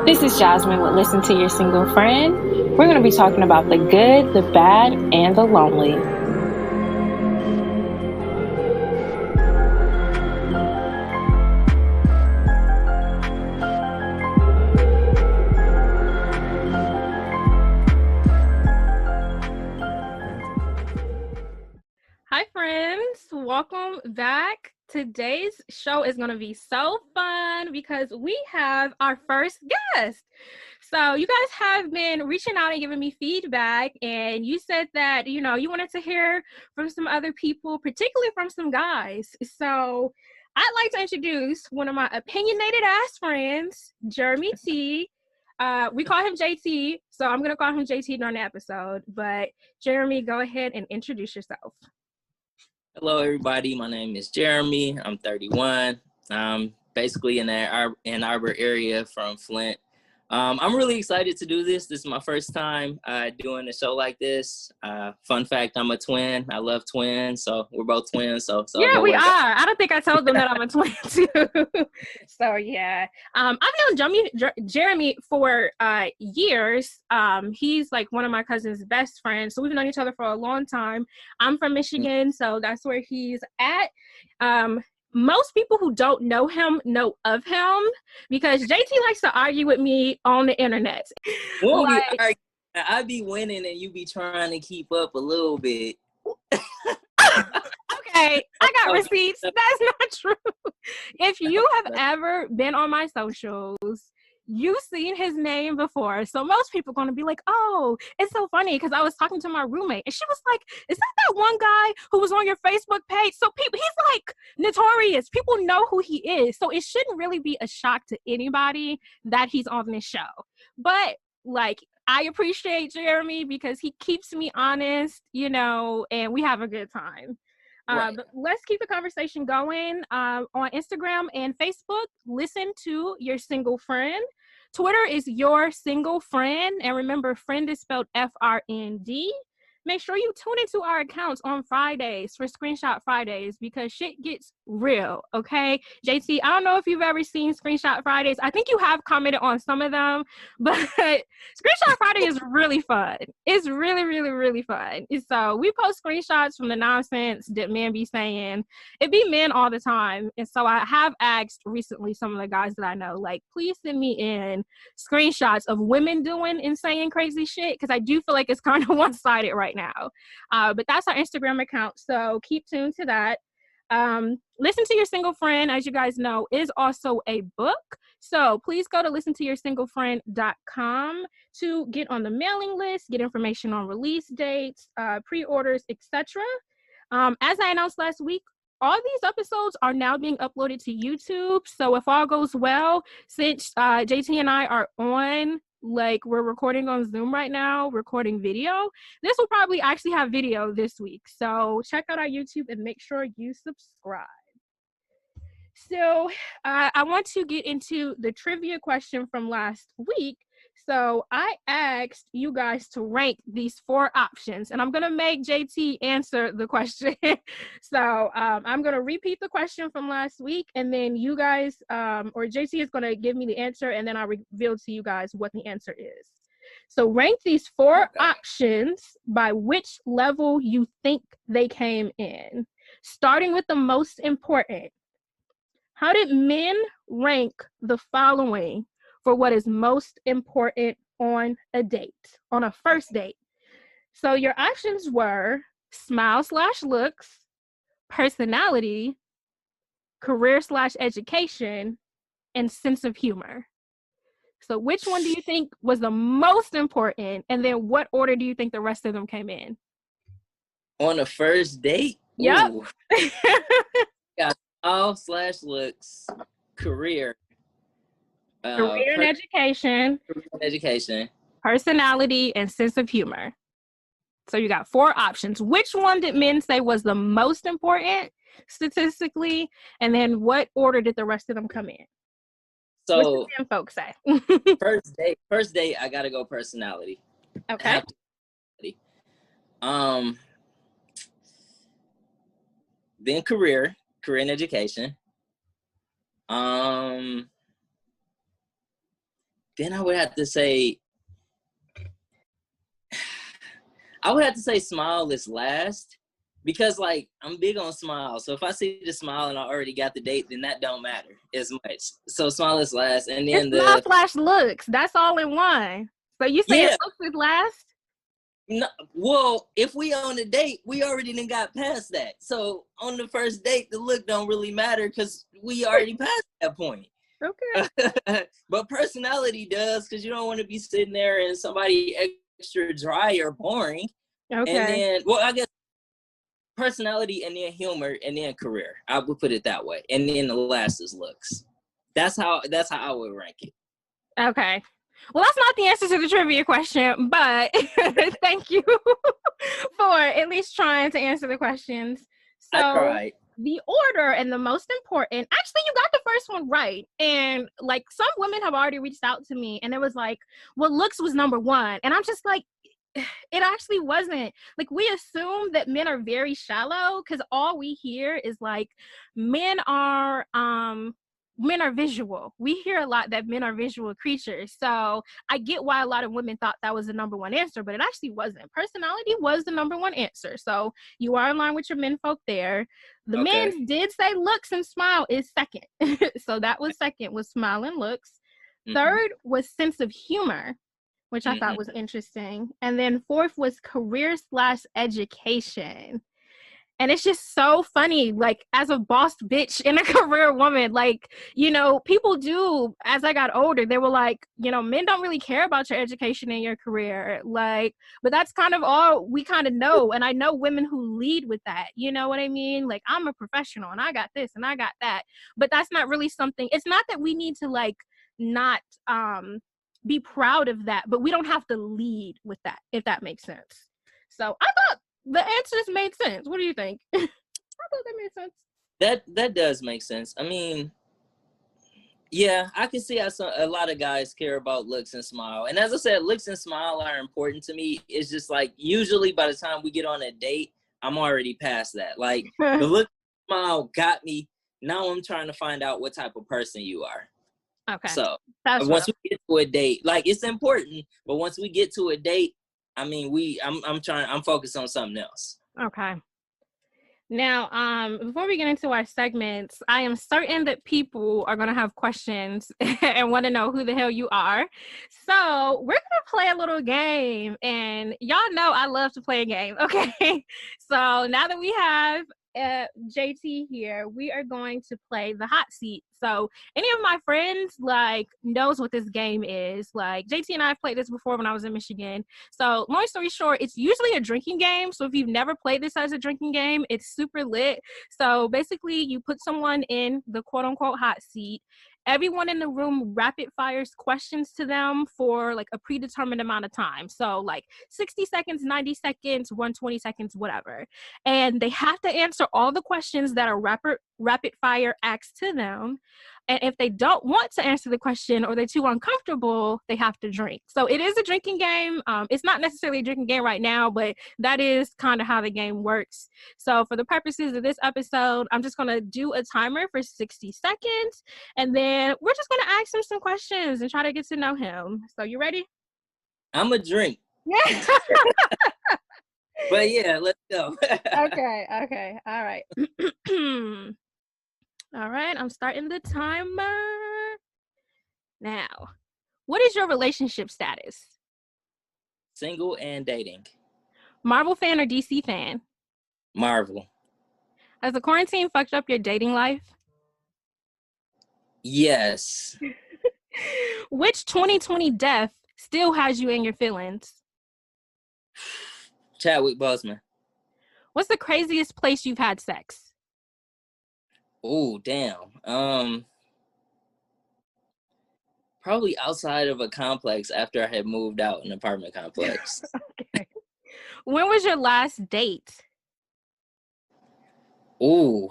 This is Jasmine with Listen to Your Single Friend. We're going to be talking about the good, the bad, and the lonely. Hi, friends. Welcome back. Today's show is going to be so fun because we have our first guest. So you guys have been reaching out and giving me feedback, and you said that, you wanted to hear from some other people, particularly from some guys. So I'd like to introduce one of my opinionated ass friends, Jeremy T. We call him JT, so I'm going to call him JT during the episode. But Jeremy, go ahead and introduce yourself. Hello, everybody. My name is Jeremy. I'm 31. I'm basically in the Ann Arbor area from Flint. I'm really excited to do this. This is my first time doing a show like this. Fun fact, I'm a twin. I love twins, so we're both twins. So yeah, we are. I don't think I told them that I'm a twin too. So yeah, I've known Jeremy for years. He's like one of my cousin's best friends, so we've known each other for a long time. I'm from Michigan, so that's where he's at. Most people who don't know him know of him because JT likes to argue with me on the internet. Well, I be winning and you be trying to keep up a little bit. Okay, I got receipts. That's not true. If you have ever been on my socials, you've seen his name before. So most people are going to be like, oh, it's so funny because I was talking to my roommate and she was like, is that one guy who was on your Facebook page? So he's like notorious. People know who he is. So it shouldn't really be a shock to anybody that he's on this show. But like, I appreciate Jeremy because he keeps me honest, and we have a good time. Right. But let's keep the conversation going on Instagram and Facebook. Listen to Your Single Friend. Twitter is Your Single Friend. And remember, friend is spelled FRND. Make sure you tune into our accounts on Fridays for Screenshot Fridays because shit gets real, okay? JT, I don't know if you've ever seen Screenshot Fridays. I think you have commented on some of them, but Screenshot Friday is really fun. It's really, really, really fun. So we post screenshots from the nonsense that men be saying. It be men all the time. And so I have asked recently some of the guys that I know, like, please send me in screenshots of women doing and saying crazy shit because I do feel like it's kind of one-sided right now. But that's our Instagram account, so keep tuned to that. Listen to Your Single Friend, as you guys know, is also a book. So please go to listentoyoursinglefriend.com to get on the mailing list, get information on release dates, pre-orders, etc. As I announced last week, all these episodes are now being uploaded to YouTube. So if all goes well, since JT and I are on, like, we're recording on Zoom right now, recording video, this will probably actually have video this week. So check out our YouTube and make sure you subscribe. So I want to get into the trivia question from last week. So I asked you guys to rank these 4 options, and I'm going to make JT answer the question. So I'm going to repeat the question from last week, and then you guys, or JT is going to give me the answer, and then I'll reveal to you guys what the answer is. So rank these 4 options by which level you think they came in, starting with the most important. How did men rank the following for what is most important on a date, on a first date? So your options were smile/looks, personality, career/education, and sense of humor. So which one do you think was the most important? And then what order do you think the rest of them came in? On a first date? Yep. Got smile/looks, career. Career and education. Personality and sense of humor. So you got 4 options. Which one did men say was the most important statistically? And then what order did the rest of them come in? So what did men folks say? First date, I gotta go personality. Okay. Then career and education. then I would have to say smile is last because like I'm big on smile. So if I see the smile and I already got the date, then that don't matter as much. So smile is last, and then It's smile slash looks. That's all in one. So you saying looks is last? No, well, if we on a date, we already done got past that. So on the first date, the look don't really matter because we already passed that point. Okay. But personality does, because you don't want to be sitting there and somebody extra dry or boring. Okay. And then, well, I guess personality and then humor and then career. I would put it that way. And then the last is looks. That's how I would rank it. Okay. Well, that's not the answer to the trivia question, but thank you for at least trying to answer the questions. So I tried. The order and the most important, actually, you got the first one right. And like some women have already reached out to me and it was like, well, looks was number one. And I'm just like, it actually wasn't. Like, we assume that men are very shallow because all we hear is like men are visual. We hear a lot that men are visual creatures. So I get why a lot of women thought that was the number one answer, but it actually wasn't. Personality was the number one answer. So you are in line with your men folk there. The men did say looks and smile is second. So that was second, was smile and looks. Third was sense of humor, which I thought was interesting. And then fourth was career / education. And it's just so funny, like, as a boss bitch and a career woman, like, you know, people do, as I got older, they were like, you know, men don't really care about your education and your career. Like, but that's kind of all we kind of know. And I know women who lead with that, you know what I mean? Like, I'm a professional and I got this and I got that. But that's not really something, it's not that we need to, like, not be proud of that, but we don't have to lead with that, if that makes sense. So I thought the answers made sense. What do you think? I thought that made sense. That does make sense. I mean, yeah, I can see how a lot of guys care about looks and smile. And as I said, looks and smile are important to me. It's just like usually by the time we get on a date, I'm already past that. Like the look and smile got me. Now I'm trying to find out what type of person you are. Okay. So once we get to a date, like it's important, but once we get to a date, I mean, I'm focused on something else. Okay. Now, before we get into our segments, I am certain that people are going to have questions and want to know who the hell you are. So we're going to play a little game, and y'all know I love to play a game. Okay. So now that we have JT here, we are going to play the hot seat. So any of my friends like knows what this game is. Like JT and I have played this before when I was in Michigan. So long story short, it's usually a drinking game. So if you've never played this as a drinking game, it's super lit. So basically you put someone in the quote unquote hot seat. Everyone in the room rapid fires questions to them for like a predetermined amount of time. So like 60 seconds, 90 seconds, 120 seconds, whatever. And they have to answer all the questions that are rapid fire asked to them. And if they don't want to answer the question or they're too uncomfortable, they have to drink. So it is a drinking game. It's not necessarily a drinking game right now, but that is kind of how the game works. So for the purposes of this episode, I'm just going to do a timer for 60 seconds. And then we're just going to ask him some questions and try to get to know him. So you ready? I'm a drink. Yeah. But yeah, let's go. Okay. All right. All right, I'm starting the timer now. What is your relationship status? Single and dating. Marvel fan or DC fan? Marvel. Has the quarantine fucked up your dating life? Yes. Which 2020 death still has you in your feelings? Chadwick Boseman. What's the craziest place you've had sex? Oh, damn. Probably outside of a complex after I had moved out, an apartment complex. Okay. When was your last date? Ooh.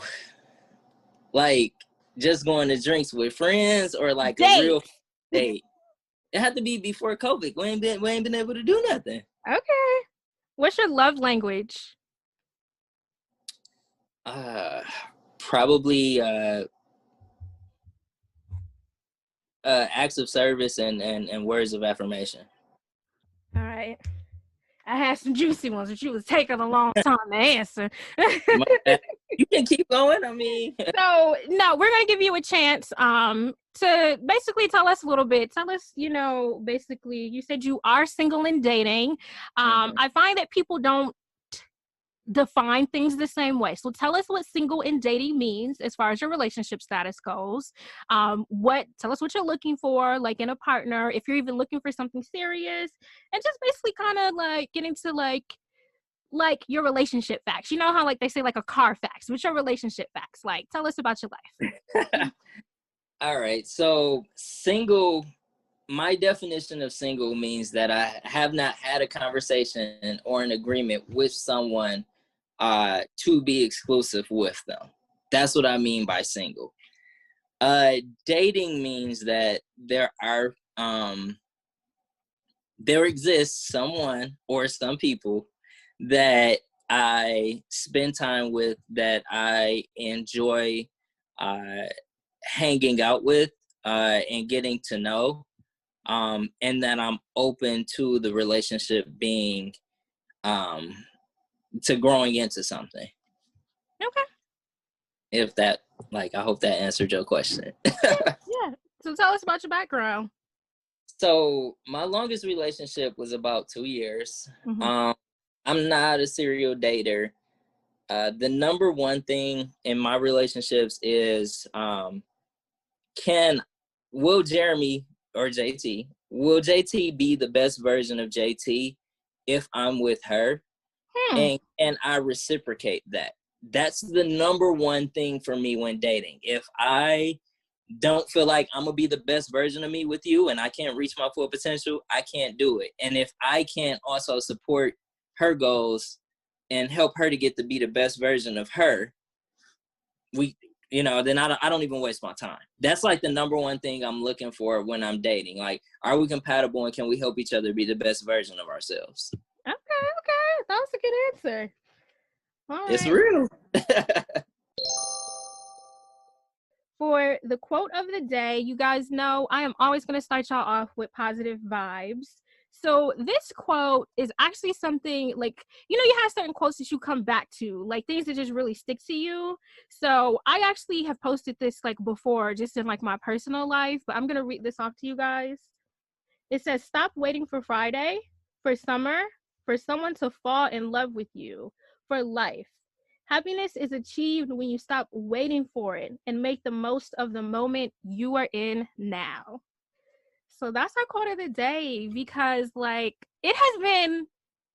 Like just going to drinks with friends or like a real date? It had to be before COVID. We ain't been able to do nothing. Okay. What's your love language? Probably acts of service and words of affirmation. All right. I had some juicy ones, but you was taking a long time to answer. You can keep going. I mean, So no, we're gonna give you a chance to basically tell us a little bit. Tell us, basically, you said you are single and dating. I find that people don't define things the same way. So tell us what single and dating means as far as your relationship status goes. Tell us what you're looking for, like in a partner, if you're even looking for something serious, and just basically kind of like get into like your relationship facts. You know how like they say like a car facts, what's your relationship facts? Like tell us about your life. All right. So single, my definition of single means that I have not had a conversation or an agreement with someone to be exclusive with them. That's what I mean by single. Dating means that there exists someone or some people that I spend time with, that I enjoy hanging out with and getting to know, and that I'm open to the relationship being to growing into something. Okay. If that, I hope that answered your question. Yeah. So tell us about your background. So my longest relationship was about 2 years. I'm not a serial dater. The number one thing in my relationships is will Jeremy or JT, will JT be the best version of JT if I'm with her? And I reciprocate that. That's the number one thing for me when dating. If I don't feel like I'm gonna be the best version of me with you and I can't reach my full potential, I can't do it. And if I can't also support her goals and help her to get to be the best version of her, then I don't even waste my time. That's like the number one thing I'm looking for when I'm dating. Like, are we compatible and can we help each other be the best version of ourselves? Okay. That was a good answer. All right. It's real. For the quote of the day, you guys know I am always going to start y'all off with positive vibes. So this quote is actually something like, you have certain quotes that you come back to, like things that just really stick to you. So I actually have posted this like before, just in like my personal life, but I'm going to read this off to you guys. It says, stop waiting for Friday, for summer, for someone to fall in love with you, for life. Happiness is achieved when you stop waiting for it and make the most of the moment you are in now. So that's our quote of the day, because like it has been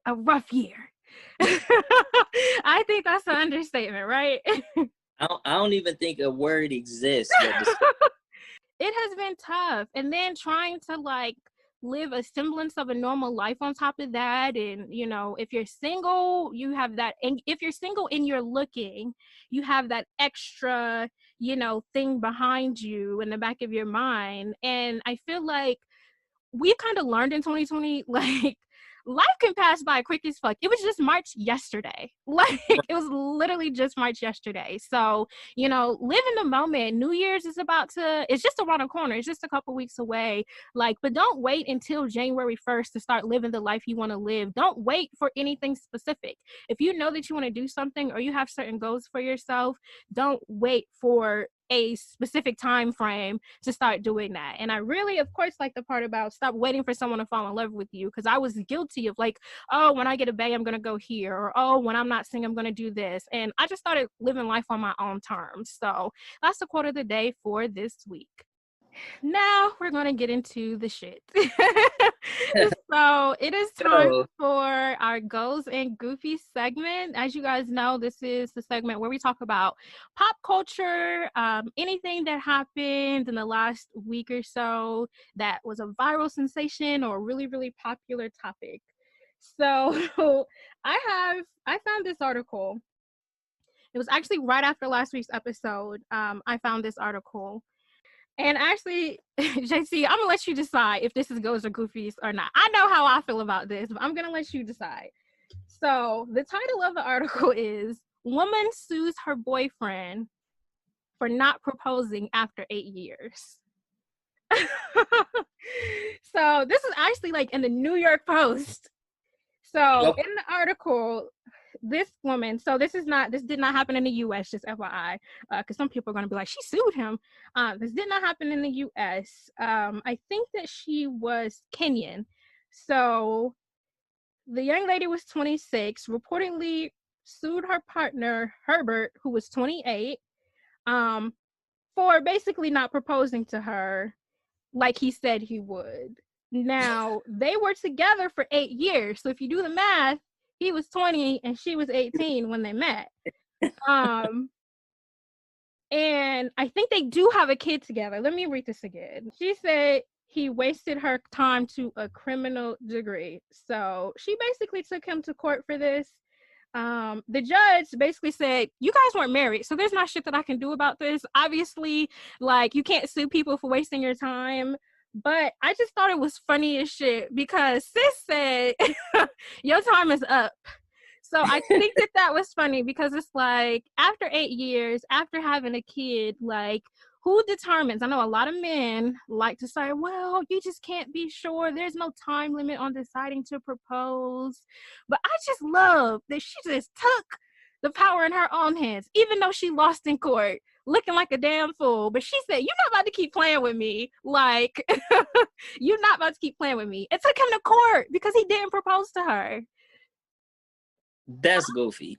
a rough year. I think that's an understatement, right? I don't even think a word exists. It has been tough. And then trying to like live a semblance of a normal life on top of that. And, if you're single, you have that. And if you're single and you're looking, you have that extra, thing behind you in the back of your mind. And I feel like we kind of learned in 2020, like, life can pass by quick as fuck. It was just March yesterday. Like, it was literally just March yesterday. So, live in the moment. New Year's is it's just around the corner. It's just a couple weeks away. Like, but don't wait until January 1st to start living the life you want to live. Don't wait for anything specific. If you know that you want to do something or you have certain goals for yourself, don't wait for a specific time frame to start doing that. And I really, of course, like the part about stop waiting for someone to fall in love with you, because I was guilty of like, oh, when I get a bae, I'm gonna go here, or oh, when I'm not single, I'm gonna do this. And I just started living life on my own terms. So that's the quote of the day for this week. Now we're going to get into the shit. So it is time for our Goals and Goofy segment. As you guys know, this is the segment where we talk about pop culture, anything that happened in the last week or so that was a viral sensation or really, really popular topic. So I found this article. It was actually right after last week's episode. I found this article. And actually, JC, I'm going to let you decide if this is Goes or Goofies or not. I know how I feel about this, but I'm going to let you decide. So the title of the article is Woman Sues Her Boyfriend for Not Proposing After 8 Years. So this is actually like in the New York Post. So in the article, this woman, so this did not happen in the US, just FYI, because some people are going to be like, she sued him. This did not happen in the US. I think that she was Kenyan. So the young lady was 26, reportedly sued her partner, Herbert, who was 28, for basically not proposing to her like he said he would. Now, they were together for 8 years. So if you do the math, he was 20 and she was 18 when they met. And I think they do have a kid together. Let me read this again. She said he wasted her time to a criminal degree. So she basically took him to court for this. The judge basically said, you guys weren't married, so there's not shit that I can do about this. Obviously, like, you can't sue people for wasting your time. But I just thought it was funny as shit because sis said, your time is up. So I think that was funny because it's like, after 8 years, after having a kid, like, who determines? I know a lot of men like to say, well, you just can't be sure. There's no time limit on deciding to propose. But I just love that she just took the power in her own hands, even though she lost in court, looking like a damn fool. But she said, you're not about to keep playing with me. Like, you're not about to keep playing with me. It took him to court because he didn't propose to her. That's goofy.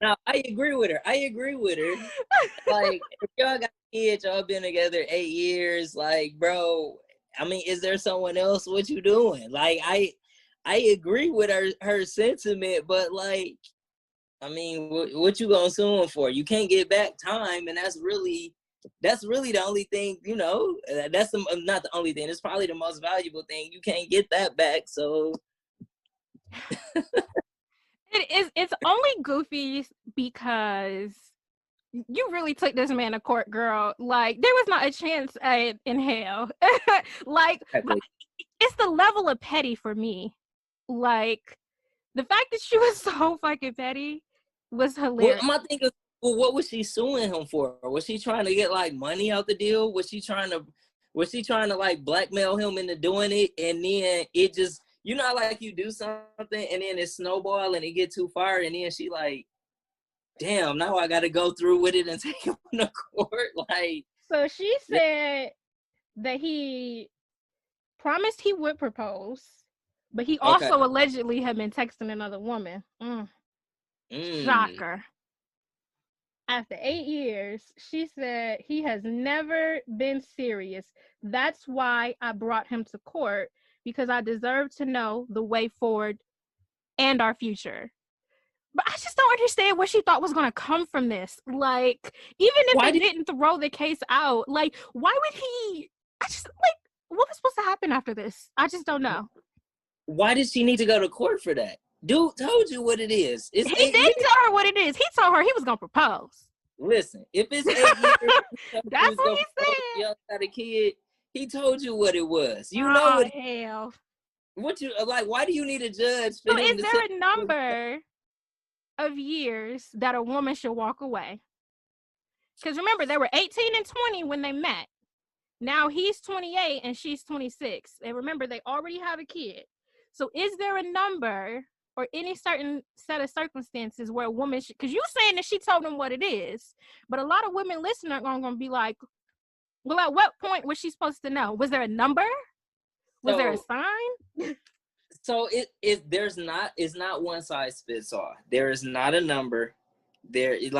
No, I agree with her. Like, if y'all got kids, y'all been together 8 years, like, bro, I mean, is there someone else? What you doing? Like, I agree with her sentiment, but like, I mean, what you gonna sue him for? You can't get back time, and that's really the only thing, you know. That's not the only thing. It's probably the most valuable thing. You can't get that back, so. It's only goofy because you really took this man to court, girl. Like, there was not a chance in hell. Like, exactly. It's the level of petty for me. Like, the fact that she was so fucking petty was hilarious. Well, my thing is, well, what was she suing him for? Was she trying to get like money out the deal? Was she trying to like blackmail him into doing it? And then it just, you know, like you do something and then it snowball and it get too far, and then she like, damn, now I got to go through with it and take him to court. Like, so she said that he promised he would propose, but he also allegedly had been texting another woman. Shocker. After 8 years, she said he has never been serious. That's why I brought him to court, because I deserve to know the way forward and our future. But I just don't understand what she thought was going to come from this. Like, even if they didn't throw the case out, like, why would he? What was supposed to happen after this? I just don't know. Why did she need to go to court for that? Dude told you what it is. He did tell her what it is. He told her he was going to propose. Listen, if it's 8 years, that's what he said. Y'all got a kid. He told you what it was. You know what? Hell. What you like? Why do you need a judge? So is there a number of years that a woman should walk away? Because remember, they were 18 and 20 when they met. Now he's 28 and she's 26. And remember, they already have a kid. So is there a number or any certain set of circumstances where a woman should, because you saying that she told him what it is, but a lot of women listening are going to be like, well, at what point was she supposed to know? Was there a number? Was there a sign? So it's not one size fits all. There is not a number. There's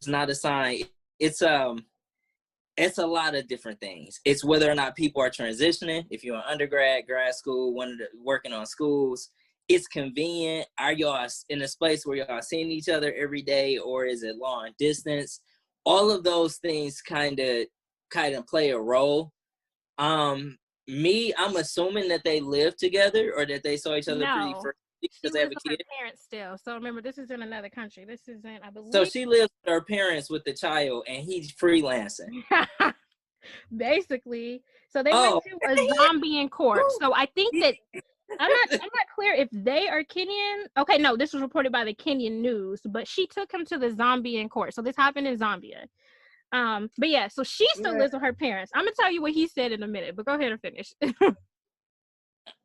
not a sign. It's a lot of different things. It's whether or not people are transitioning. If you're an undergrad, grad school, working on schools, it's convenient. Are y'all in a space where y'all seeing each other every day, or is it long distance? All of those things kind of play a role. I'm assuming that they live together or that they saw each other pretty frequently because they have a kid. Her parents still. So remember, this is in another country. This isn't, I believe. So she lives with her parents with the child, and he's freelancing. Basically. So they went to a zombie court. So I think that I'm not clear if they are Kenyan. Okay, no, this was reported by the Kenyan news, but she took him to the zombie court. So this happened in Zambia. But yeah, so she still Man. lives with her parents. I'm gonna tell you what he said in a minute, but go ahead and finish.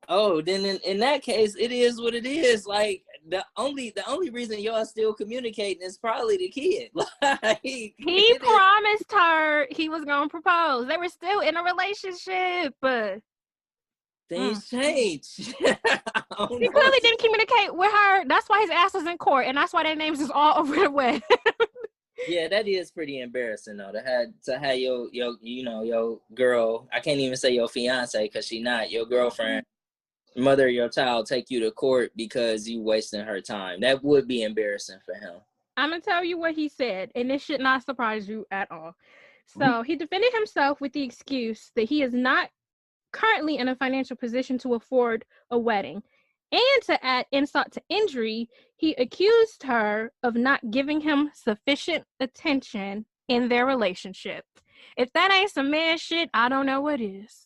Oh, then in that case, it is what it is. Like the only reason y'all still communicating is probably the kid. Like He it is promised her he was gonna propose. They were still in a relationship, but things change. I he don't know clearly what to. didn't communicate with her. That's why his ass was in court, and that's why their names is all over the web. Yeah, that is pretty embarrassing though. To have your girl. I can't even say your fiance because she not your girlfriend. Mother of your child take you to court because you wasting her time. That would be embarrassing for him. I'm gonna tell you what he said, and it should not surprise you at all. So he defended himself with the excuse that he is not currently in a financial position to afford a wedding. And to add insult to injury, he accused her of not giving him sufficient attention in their relationship. If that ain't some man shit, I don't know what is.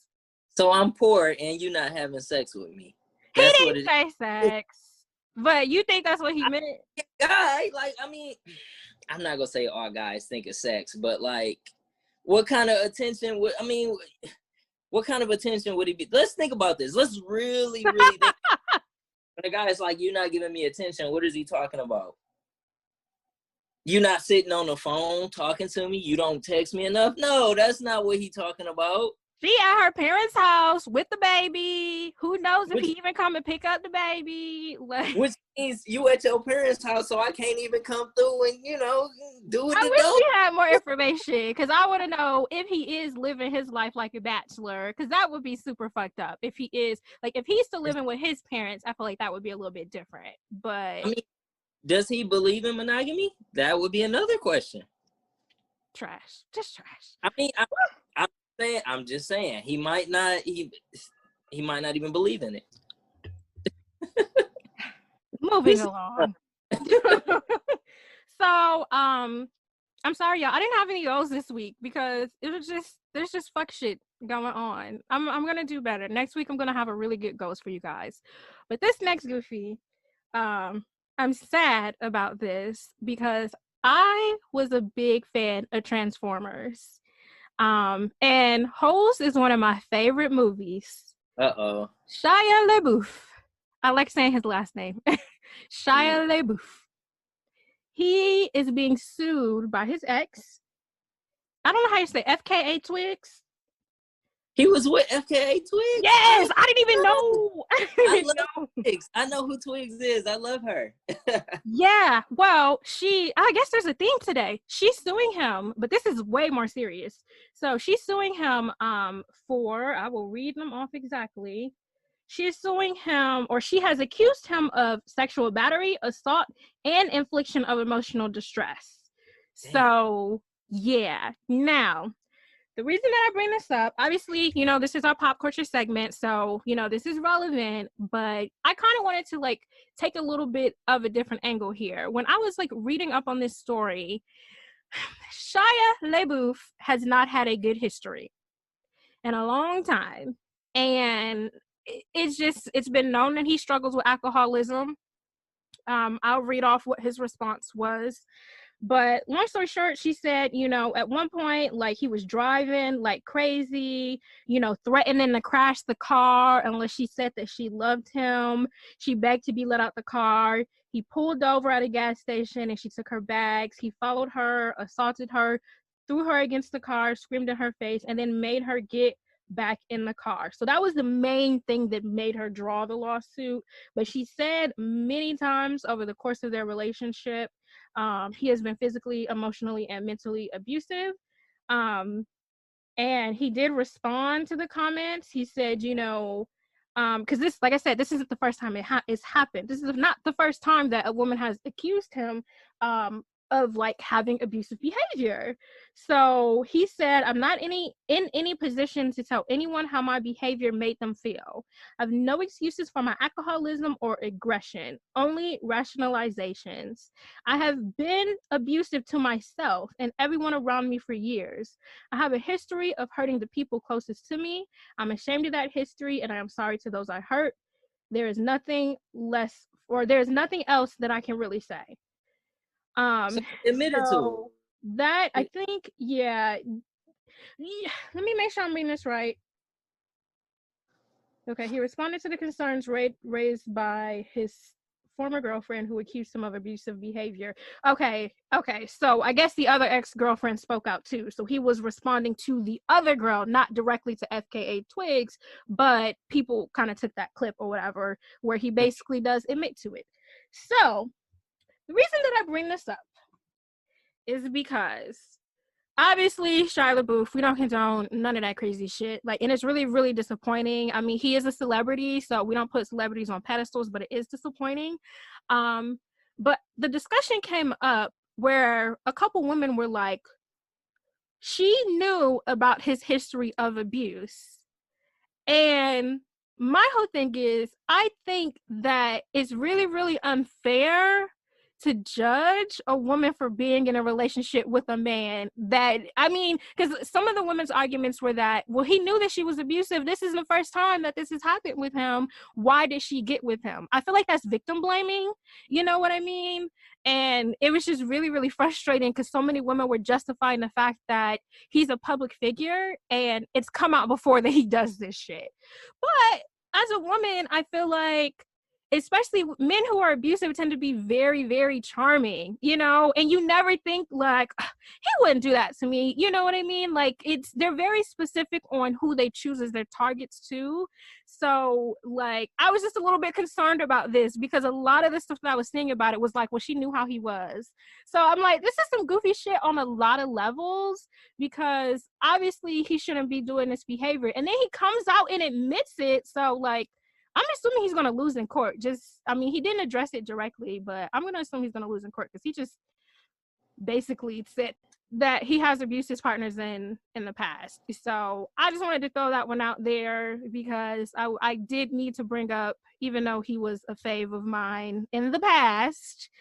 So I'm poor and you not having sex with me. He That's what didn't it say is. sex, but you think that's what he meant? Guy, like, I mean, I'm not gonna say all guys think of sex, but like, what kind of attention would I mean? What kind of attention would he be? Let's think about this. Let's really, really think. When a guy's like, "You're not giving me attention," what is he talking about? You not sitting on the phone talking to me? You don't text me enough? No, that's not what he talking about. She at her parents' house with the baby. Who knows if Which he even come and pick up the baby? Like, which means you at your parents' house, so I can't even come through and do what I the wish dope. we had more information because I want to know if he is living his life like a bachelor, because that would be super fucked up. If he is, like, if he's still living with his parents, I feel like that would be a little bit different. I But mean, does he believe in monogamy? That would be another question. trash, just trash. I mean, I'm just saying, he might not even believe in it. Moving along. So, I'm sorry, y'all. I didn't have any goals this week because it was just there's just fuck shit going on. I'm gonna do better next week. I'm gonna have a really good goals for you guys. But this next goofy, I'm sad about this because I was a big fan of Transformers. And Holes is one of my favorite movies. Uh-oh. Shia LaBeouf. I like saying his last name. Shia LaBeouf. He is being sued by his ex. I don't know how you say FKA Twigs. He was with FKA Twigs? Yes, I didn't even know. I love Twigs. I know who Twigs is. I love her. Yeah, well, I guess there's a theme today. She's suing him, but this is way more serious. So she's suing him for, I will read them off exactly. She's suing him, or she has accused him of sexual battery, assault, and infliction of emotional distress. Damn. So, yeah. Now, the reason that I bring this up, obviously, this is our pop culture segment, so, this is relevant, but I kind of wanted to, like, take a little bit of a different angle here. When I was, like, reading up on this story, Shia LaBeouf has not had a good history in a long time, and it's been known that he struggles with alcoholism. I'll read off what his response was. But long story short, she said, at one point, like, he was driving like crazy, threatening to crash the car unless she said that she loved him. She begged to be let out the car. He pulled over at a gas station and she took her bags. He followed her, assaulted her, threw her against the car, screamed in her face, and then made her get back in the car. So that was the main thing that made her draw the lawsuit. But she said many times over the course of their relationship, he has been physically, emotionally, and mentally abusive. And he did respond to the comments. He said, because this, like I said, this isn't the first time it's happened. This is not the first time that a woman has accused him of like having abusive behavior. So he said, I'm not in any position to tell anyone how my behavior made them feel. I have no excuses for my alcoholism or aggression, only rationalizations. I have been abusive to myself and everyone around me for years. I have a history of hurting the people closest to me. I'm ashamed of that history and I am sorry to those I hurt. There is nothing else that I can really say. So admitted to it. That, I think, yeah. Let me make sure I'm reading this right. Okay, he responded to the concerns raised by his former girlfriend who accused him of abusive behavior. Okay, so I guess the other ex-girlfriend spoke out too. So he was responding to the other girl, not directly to FKA Twigs, but people kind of took that clip or whatever where he basically does admit to it. So the reason that I bring this up is because obviously Shia LaBeouf, we don't condone none of that crazy shit. Like, and it's really, really disappointing. I mean, he is a celebrity, so we don't put celebrities on pedestals, but it is disappointing. But the discussion came up where a couple women were like, she knew about his history of abuse. And my whole thing is, I think that it's really, really unfair to judge a woman for being in a relationship with a man that, I mean, because some of the women's arguments were that, well, he knew that she was abusive. This is the first time that this has happened with him. Why did she get with him? I feel like that's victim blaming. You know what I mean? And it was just really, really frustrating because so many women were justifying the fact that he's a public figure and it's come out before that he does this shit. But as a woman, I feel like especially men who are abusive tend to be very, very charming, you know, and you never think like he wouldn't do that to me. You know what I mean? Like they're very specific on who they choose as their targets too. So like, I was just a little bit concerned about this because a lot of the stuff that I was seeing about it was like, well, she knew how he was. So I'm like, this is some goofy shit on a lot of levels because obviously he shouldn't be doing this behavior. And then he comes out and admits it. So like, I'm assuming he's going to lose in court. I mean, he didn't address it directly, but I'm going to assume he's going to lose in court because he just basically said that he has abused his partners in the past. So I just wanted to throw that one out there because I did need to bring up, even though he was a fave of mine in the past,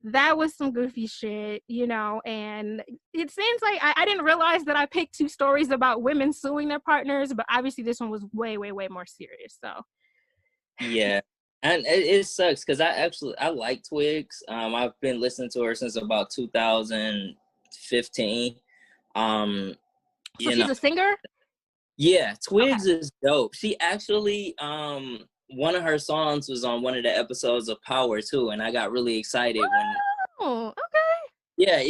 that was some goofy shit, you know, and it seems like I didn't realize that I picked two stories about women suing their partners, but obviously this one was way, way, way more serious, so. Yeah, and it sucks because I like Twigs. I've been listening to her since about 2015. So she's a singer? Yeah, Twigs is dope. She actually one of her songs was on one of the episodes of Power too, and I got really excited when. Oh, okay. Yeah,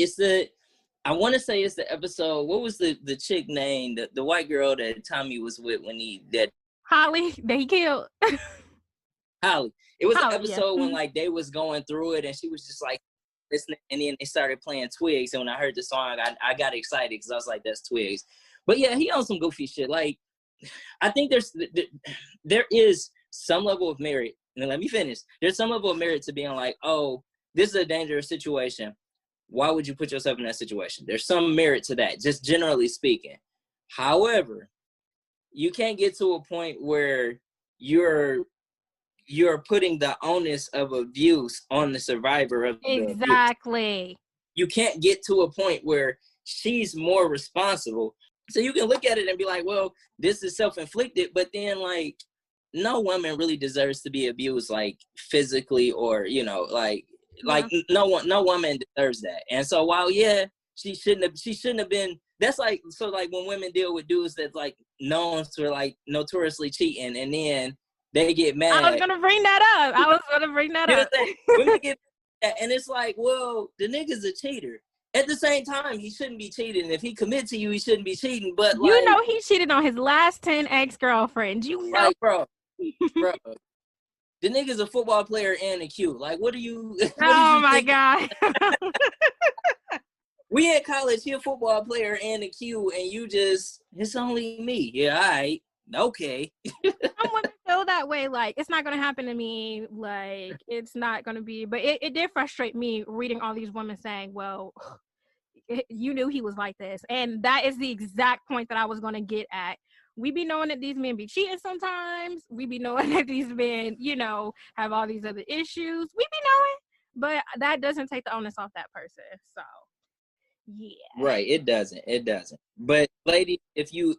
I want to say it's the episode. What was the chick name? The white girl that Tommy was with when Holly that he killed. Holly. It was Holly, an episode yeah. when like they was going through it and she was just like listening, and then they started playing Twigs. And when I heard the song, I got excited because I was like, that's Twigs. But yeah, he on some goofy shit. Like, I think there is some level of merit. And let me finish. There's some level of merit to being like, oh, this is a dangerous situation. Why would you put yourself in that situation? There's some merit to that, just generally speaking. However, you can't get to a point where you're putting the onus of abuse on the survivor of the abuse. Exactly. You can't get to a point where she's more responsible. So you can look at it and be like, well, this is self-inflicted, but then like no woman really deserves to be abused like physically or, you know, like no woman deserves that. And so while she shouldn't have been, that's like, so like when women deal with dudes that's like known for like notoriously cheating and then they get mad. I was gonna bring that up. Women get mad, and it's like, well, the nigga's a cheater. At the same time, he shouldn't be cheating. If he commit to you, he shouldn't be cheating. But you know he cheated on his last 10 ex-girlfriends. You know, like, bro. The nigga's a football player and a Q. Like, what do you? Oh my God. We in college, he a football player and a Q, and you just, it's only me. Yeah, all right. Okay. Some women feel that way, like it's not gonna happen to me, like it's not gonna be, but it did frustrate me reading all these women saying, well, you knew he was like this, and that is the exact point that I was gonna get at. We be knowing that these men be cheating sometimes, we be knowing that these men, you know, have all these other issues, we be knowing, but that doesn't take the onus off that person. So yeah, right, it doesn't but lady, if you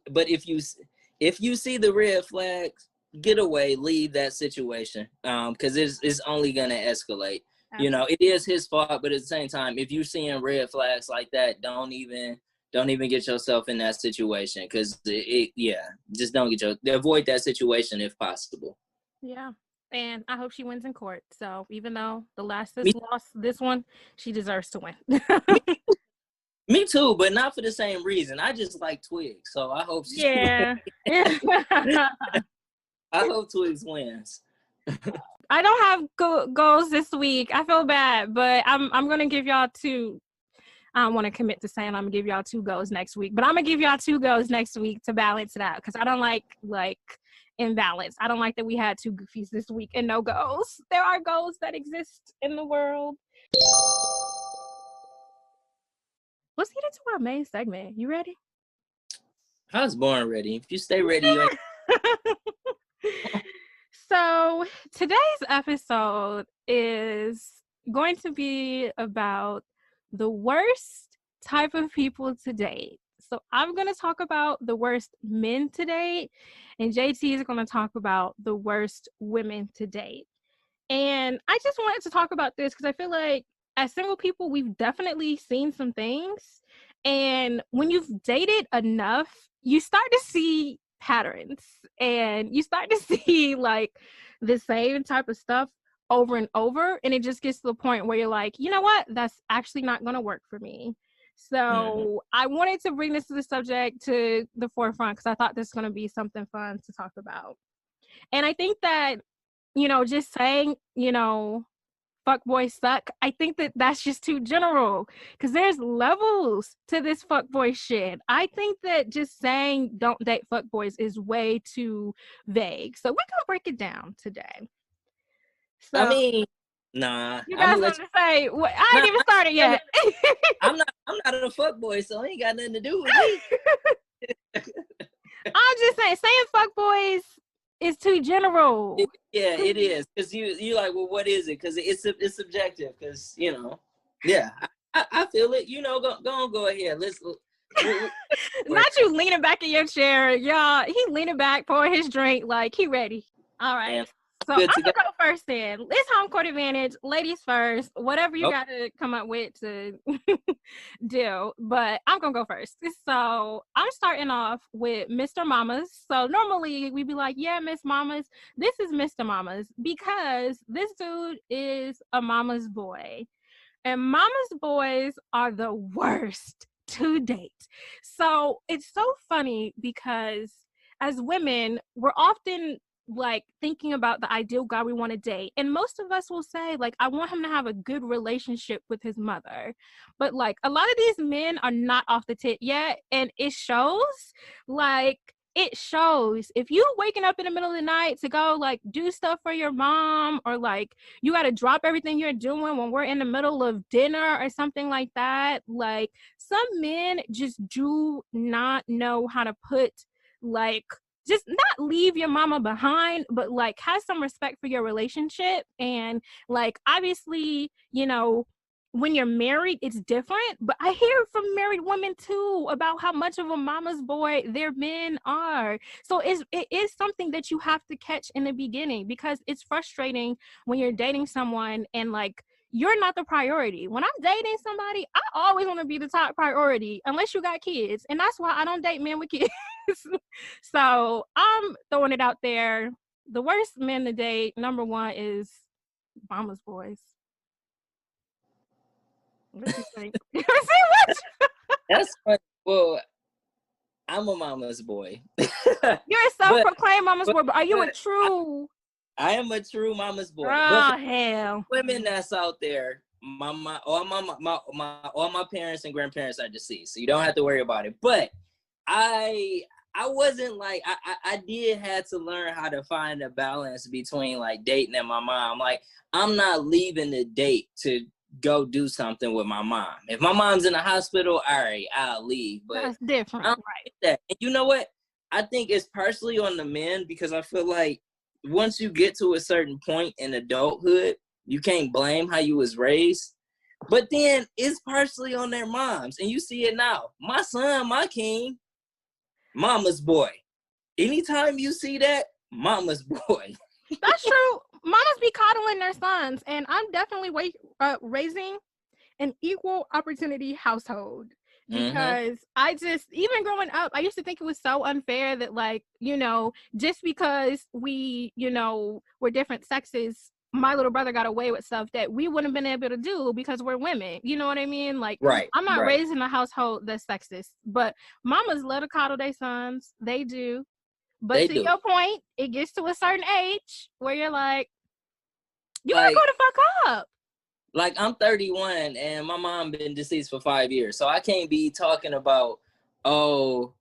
see the red flags, get away, leave that situation, because it's only gonna escalate. You know, it is his fault, but at the same time, if you're seeing red flags like that, don't even get yourself in that situation, because just avoid that situation if possible. Yeah. And I hope she wins in court. So even though the last Me, lost this one, she deserves to win. me too, but not for the same reason. I just like Twigs, so I hope she Yeah. I hope Twigs wins. I don't have goals this week. I feel bad, but I'm gonna give y'all two. I don't want to commit to saying I'm gonna give y'all 2 goals next week, but I'm gonna give y'all 2 goals next week to balance it out, because I don't like imbalance. I don't like that we had 2 goofies this week and no goals. There are goals that exist in the world. Let's get into our main segment. You ready? I was born ready. If you stay ready, you ain't. So today's episode is going to be about the worst type of people to date. So I'm going to talk about the worst men to date, and JT is going to talk about the worst women to date. And I just wanted to talk about this because I feel like as single people, we've definitely seen some things. And when you've dated enough, you start to see patterns, and you start to see like the same type of stuff over and over. And it just gets to the point where you're like, you know what? That's actually not going to work for me. So I wanted to bring this to the subject to the forefront because I thought this was going to be something fun to talk about. And I think that, just saying, fuck boys suck, I think that that's just too general, because there's levels to this fuck boy shit. I think that just saying don't date fuck boys is way too vague. So we're gonna break it down today. So I mean, nah. you guys want to say what? I ain't even started yet. I'm not a fuck boy, so it ain't got nothing to do with me. I'm just saying fuck boys is too general. It is, because you like, well, what is it? Because it's subjective. Because I feel it. Go ahead. Let's. Not you leaning back in your chair, y'all. He leaning back, pouring his drink, like he ready. All right. Man, so I'm gonna go first then. It's home court advantage. Ladies first. Whatever you gotta come up with to do. But I'm gonna go first. So I'm starting off with Mr. Mamas. So normally we'd be like, yeah, Miss Mamas. This is Mr. Mamas, because this dude is a mama's boy. And mama's boys are the worst to date. So it's so funny because as women, we're often like thinking about the ideal guy we want to date, and most of us will say like, I want him to have a good relationship with his mother. But like a lot of these men are not off the tit yet, and it shows. If you waking up in the middle of the night to go like do stuff for your mom, or like you got to drop everything you're doing when we're in the middle of dinner or something like that, like some men just do not know how to put like, just not leave your mama behind, but like have some respect for your relationship. And like, obviously, when you're married, it's different, but I hear from married women too about how much of a mama's boy their men are. So it is something that you have to catch in the beginning, because it's frustrating when you're dating someone and like, you're not the priority. When I'm dating somebody, I always want to be the top priority, unless you got kids. And that's why I don't date men with kids. So I'm throwing it out there. The worst men to date, number 1 is mama's boys. What you think? That's funny. Well, I'm a mama's boy. You're a self-proclaimed mama's boy, but are you a true? I am a true mama's boy. Oh, hell. Women that's out there, all my parents and grandparents are deceased, so you don't have to worry about it. But I wasn't like, I did have to learn how to find a balance between like dating and my mom. Like, I'm not leaving the date to go do something with my mom. If my mom's in the hospital, all right, I'll leave. But that's different, right? That. And you know what? I think it's partially on the men, because I feel like once you get to a certain point in adulthood, you can't blame how you was raised. But then it's partially on their moms. And you see it now. My son, my king, mama's boy. Anytime you see that, mama's boy. That's true. mamas be coddling their sons, and I'm definitely raising an equal opportunity household, Mm-hmm. because I just, even growing up, I used to think it was so unfair that, like, just because we, were different sexes, my little brother got away with stuff that we wouldn't have been able to do because we're women. You know what I mean? Like, Right, I'm not right. raising a household that's sexist, but mamas love to coddle their sons. They do. But They to do. your point, it gets to a certain age where you're like, you gotta Like, grow the fuck up. like I'm 31 and my mom been deceased for 5 years. So I can't be talking about, oh,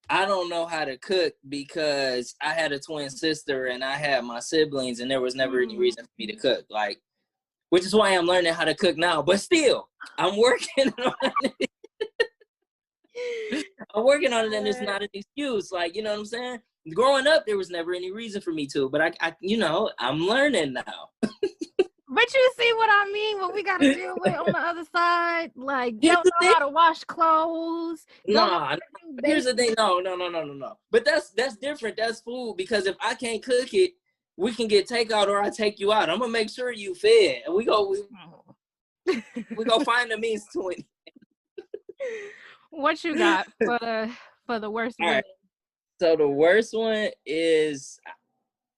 I don't know how to cook because I had a twin sister and I had my siblings and there was never any reason for me to cook. Like, which is why I'm learning how to cook now. But still, I'm working on it. I'm working on it, and it's not an excuse. Like, you know what I'm saying? Growing up, there was never any reason for me to, but I'm learning now. But you see what I mean? What we gotta deal with on the other side, like, Here's don't the know thing. how to wash clothes. Don't know Nah, how to do here's the basic. thing. No. But that's different. That's food, because if I can't cook it, we can get takeout or I take you out. I'm gonna make sure you fed, and we go find the means to it. What you got for the worst All women? right. So the worst one is,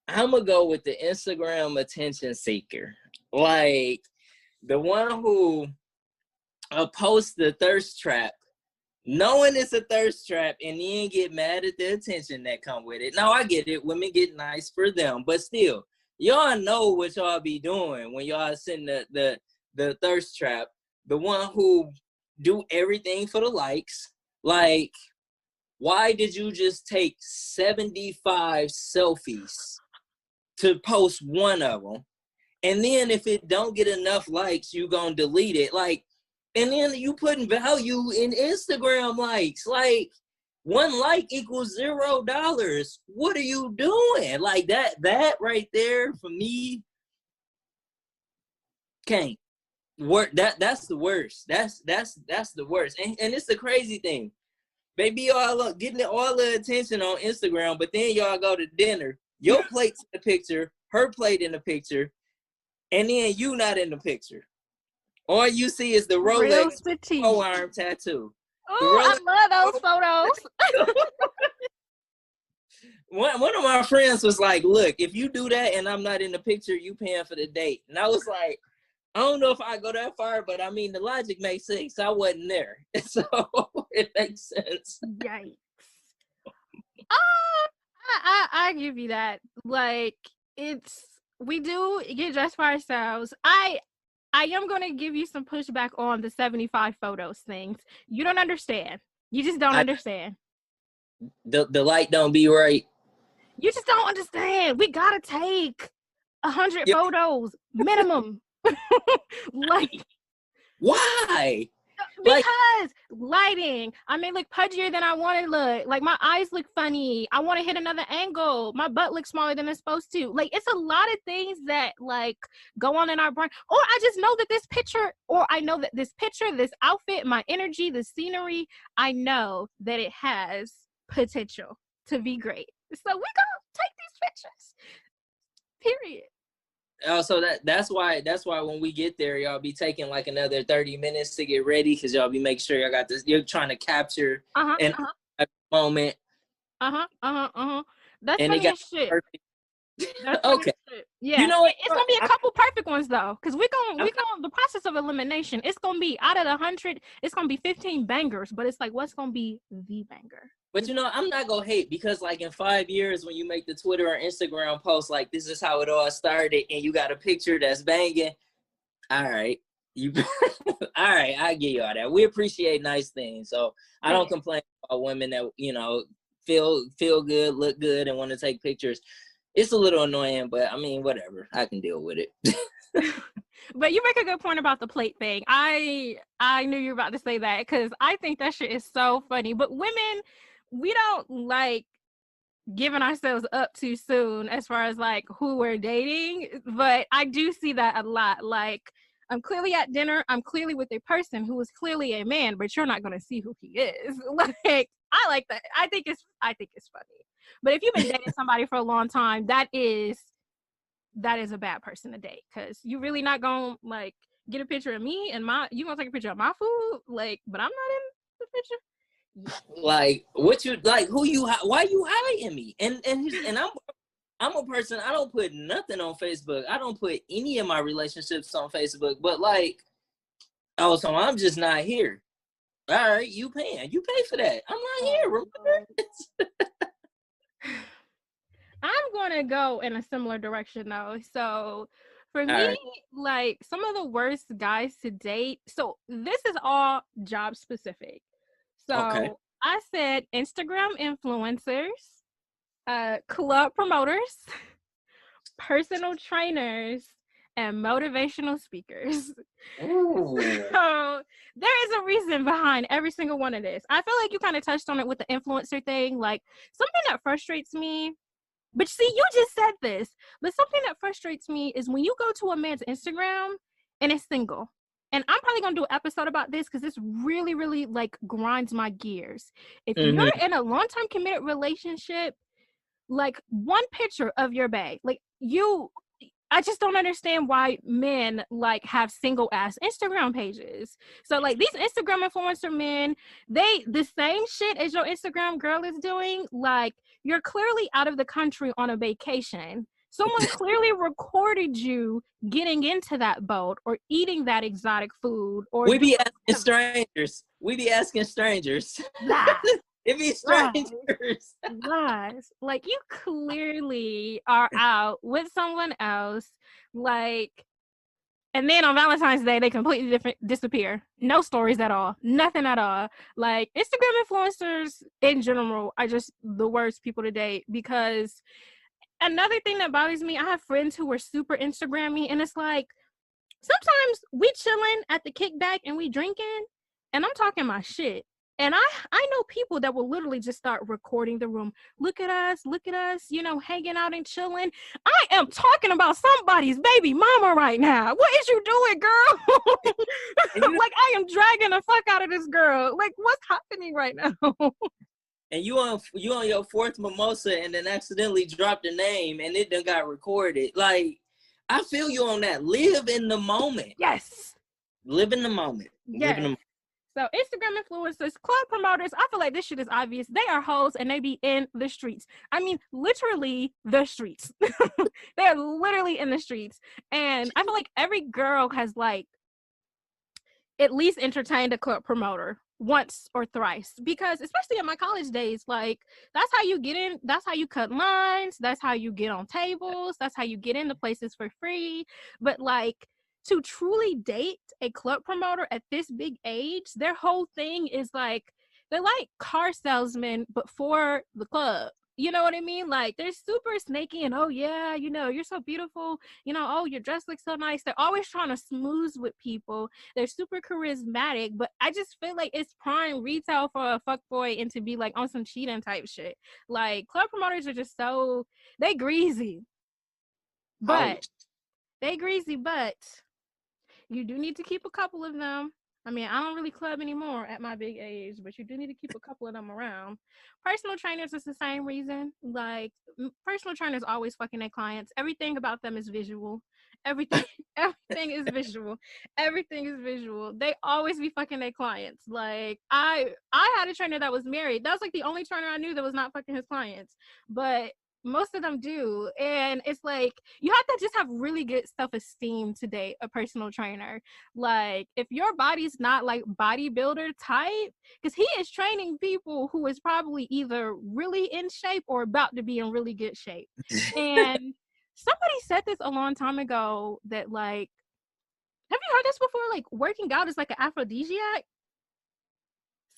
I'm gonna go with the Instagram attention seeker. Like, the one who posts the thirst trap, knowing it's a thirst trap, and then get mad at the attention that come with it. Now I get it, women get nice for them, but still, y'all know what y'all be doing when y'all send the thirst trap. The one who do everything for the likes. Like, why did you just take 75 selfies to post one of them? And then if it don't get enough likes, you gonna delete it. Like, and then you putting value in Instagram likes. Like, one like equals $0. What are you doing? Like, that right there for me can't work. That's the worst. That's the worst. And it's the crazy thing. Baby, y'all getting all the attention on Instagram, but then y'all go to dinner. Your plate's in the picture, her plate in the picture, and then you not in the picture. All you see is the Real Rolex strategic. forearm tattoo. The Oh, Rolex. I love those photos. One of my friends was like, look, if you do that and I'm not in the picture, you paying for the date. And I was like, I don't know if I go that far, but I mean, the logic makes sense. I wasn't there. So it makes sense. Yikes. I give you that. Like, we do get dressed for ourselves. I am going to give you some pushback on the 75 photos things. You don't understand. You just don't understand. The light don't be right. You just don't understand. We got to take 100 photos minimum. Like, why? because lighting, I may look pudgier than I want to look. Like, my eyes look funny. I want to hit another angle. My butt looks smaller than it's supposed to. Like, it's a lot of things that, like, go on in our brain. Or I just know that this picture, this outfit, my energy, the scenery, I know that it has potential to be great. So we gonna take these pictures. Period. Oh, so that's why when we get there, y'all be taking like another 30 minutes to get ready, because y'all be making sure y'all got this. You're trying to capture an moment. That's and funny as shit. Okay. Yeah. You know what? It's gonna be a couple perfect ones though, because we gonna the process of elimination. It's gonna be out of the 100. It's gonna be 15 bangers, but it's like, what's gonna be the banger? But I'm not gonna hate, because like in 5 years, when you make the Twitter or Instagram post like, this is how it all started, and you got a picture that's banging, all right, all right, I give you all that. We appreciate nice things, so I don't complain about women that feel good, look good, and want to take pictures. It's a little annoying, but I mean, whatever, I can deal with it. But you make a good point about the plate thing. I knew you were about to say that, because I think that shit is so funny. But women, we don't like giving ourselves up too soon as far as like who we're dating. But I do see that a lot. Like, I'm clearly at dinner. I'm clearly with a person who is clearly a man, but you're not going to see who he is. Like, I like that. I think it's funny. But if you've been dating somebody for a long time, that is that is a bad person to date, because you really not gonna like get a picture of me and you gonna take a picture of my food, like, but I'm not in the picture. Like, what you like? Why you hiding me? And I'm a person. I don't put nothing on Facebook. I don't put any of my relationships on Facebook. But like, oh, so I'm just not here. All right, you paying? You pay for that. I'm not here. Remember? I'm gonna go in a similar direction though. So for me, Right. like some of the worst guys to date. So this is all job specific. Okay. So I said Instagram influencers, club promoters, personal trainers, and motivational speakers. Ooh. So there is a reason behind every single one of this. I feel like you kind of touched on it with the influencer thing. Like something that frustrates me, but see, you just said this, but something that frustrates me is when you go to a man's Instagram and it's single. And I'm probably gonna do an episode about this because this really, really like grinds my gears. If you're in a long-term committed relationship, like one picture of your bag, like I just don't understand why men like have single ass Instagram pages. So like these Instagram influencer men, the same shit as your Instagram girl is doing. Like you're clearly out of the country on a vacation. Someone clearly recorded you getting into that boat or eating that exotic food. Or We be asking strangers. lies, It be strangers. lies. Like you clearly are out with someone else. Like, and then on Valentine's Day, they completely disappear. No stories at all. Nothing at all. Like Instagram influencers in general are just the worst people to date, because another thing that bothers me, I have friends who are super Instagrammy, and it's like sometimes we chilling at the kickback and we drinking, and I'm talking my shit. And I know people that will literally just start recording the room. Look at us, you know, hanging out and chilling. I am talking about somebody's baby mama right now. What is you doing, girl? Like I am dragging the fuck out of this girl. Like what's happening right now? And you on your fourth mimosa and then accidentally dropped a name and it done got recorded. Like, I feel you on that. Live in the moment. Yes. Live in the moment. Yes. So Instagram influencers, club promoters, I feel like this shit is obvious. They are hoes and they be in the streets. I mean, literally the streets. They're literally in the streets. And I feel like every girl has like at least entertained a club promoter once or thrice, because especially in my college days, like that's how you get in, that's how you cut lines, that's how you get on tables, that's how you get into places for free. But like to truly date a club promoter at this big age, their whole thing is like they're like car salesmen but for the club. You know what I mean? Like they're super snaky and oh yeah, you know, you're so beautiful, you know, oh your dress looks so nice. They're always trying to smooth with people. They're super charismatic, but I just feel like it's prime retail for a fuckboy and to be like on some cheating type shit. Like club promoters are just so they greasy. But you do need to keep a couple of them. I mean, I don't really club anymore at my big age, but you do need to keep a couple of them around. Personal trainers is the same reason. Like, personal trainers always fucking their clients. Everything about them is visual. Everything, everything is visual. Everything is visual. They always be fucking their clients. Like, I had a trainer that was married. That was like the only trainer I knew that was not fucking his clients. But most of them do, and it's like you have to just have really good self-esteem to date a personal trainer. Like if your body's not like bodybuilder type, because he is training people who is probably either really in shape or about to be in really good shape. And somebody said this a long time ago that like, have you heard this before, like working out is like an aphrodisiac?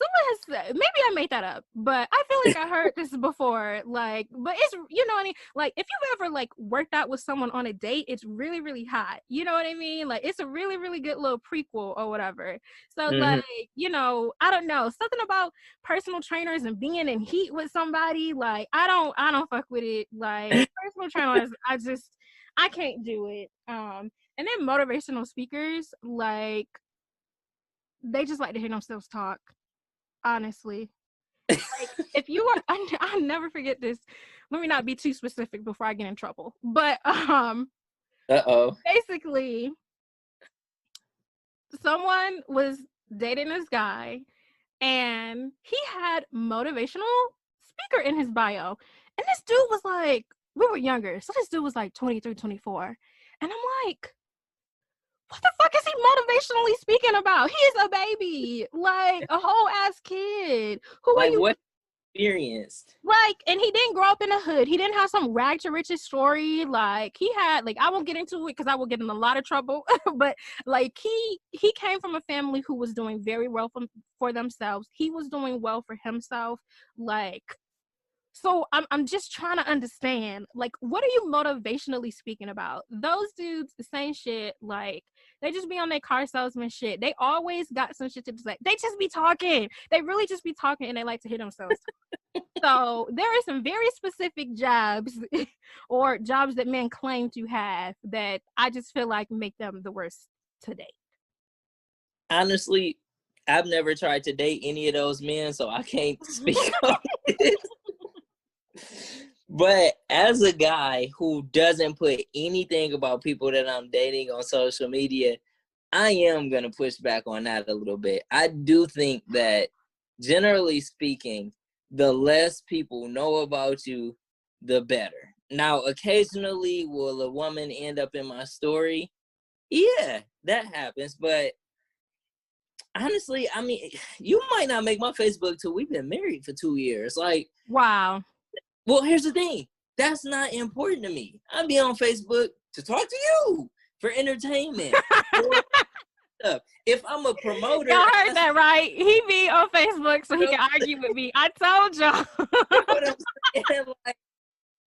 Someone has said, maybe I made that up, but I feel like I heard this before. Like, but it's, you know what I mean? Like, if you've ever like worked out with someone on a date, it's really, really hot. You know what I mean? Like, it's a really, really good little prequel or whatever. So, like, you know, I don't know, something about personal trainers and being in heat with somebody. Like, I don't fuck with it. Like, personal trainers, I can't do it. And then motivational speakers, like, they just like to hear themselves talk. Honestly, like if you are, I'll never forget this. Let me not be too specific before I get in trouble. But Uh-oh. Basically, someone was dating this guy and he had motivational speaker in his bio. And this dude was like, we were younger, so this dude was like 23, 24. And I'm like, what the fuck is he motivationally speaking about? He is a baby, like a whole ass kid. Who are Like, you? what experienced? Like, and he didn't grow up in the hood. He didn't have some rag to riches story. Like, he had, like, I won't get into it because I will get in a lot of trouble. But like, he came from a family who was doing very well for themselves. He was doing well for himself. Like, so I'm just trying to understand, like, what are you motivationally speaking about? Those dudes, the same shit. Like, they just be on their car salesman shit. They always got some shit to say. They just be talking. They really just be talking, and they like to hit themselves. So there are some very specific jobs or jobs that men claim to have that I just feel like make them the worst to date. Honestly, I've never tried to date any of those men, so I can't speak on it. But as a guy who doesn't put anything about people that I'm dating on social media, I am going to push back on that a little bit. I do think that, generally speaking, the less people know about you, the better. Now, occasionally, will a woman end up in my story? Yeah, that happens. But honestly, I mean, you might not make my Facebook till we've been married for 2 years. Like, wow. Well, here's the thing. That's not important to me. I be on Facebook to talk to you for entertainment. If I'm a promoter, y'all heard that right? He be on Facebook so he can argue with me. I told y'all. You know what I'm saying? Like,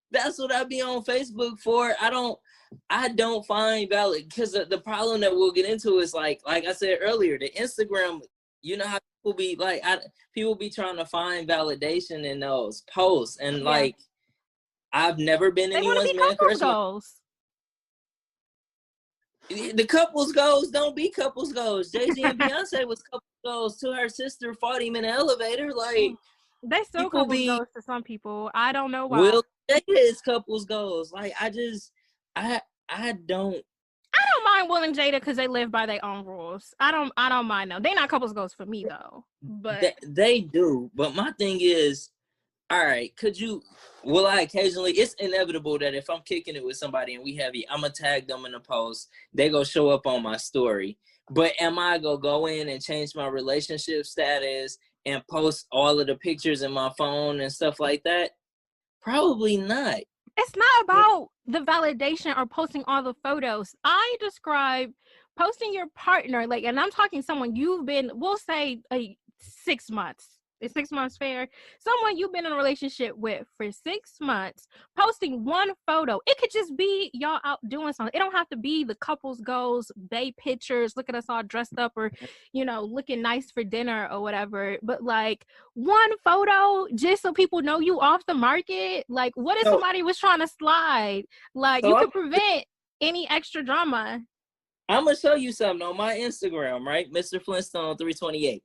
that's what I be on Facebook for. I don't find valid, because the problem that we'll get into is like I said earlier, the Instagram. You know how people be like, people be trying to find validation in those posts, and like, I've never been anyone's man crush. Goals. The couples goals don't be couples goals. Jay-Z and Beyonce was couples goals to her sister fought him in the elevator. Like, they still couples goals to some people. I don't know why. Will Jada is couples goals. Like, I don't mind Will and Jada because they live by their own rules. I don't mind them. They not couples goals for me though. But they do. But my thing is, all right, will I occasionally, it's inevitable that if I'm kicking it with somebody and we heavy, I'm gonna tag them in a post. They go show up on my story. But am I gonna go in and change my relationship status and post all of the pictures in my phone and stuff like that? Probably not. It's not about the validation or posting all the photos. I describe posting your partner, like, and I'm talking someone you've been, we'll say 6 months. Is 6 months fair? Someone you've been in a relationship with for 6 months, posting one photo. It could just be y'all out doing something. It don't have to be the couple's goals, bae pictures, look at us all dressed up, or, you know, looking nice for dinner or whatever. But like, one photo just so people know you off the market. Like, what if somebody was trying to slide? Like, you could prevent any extra drama. I'm gonna show you something on my Instagram, right? Mr. Flintstone 328.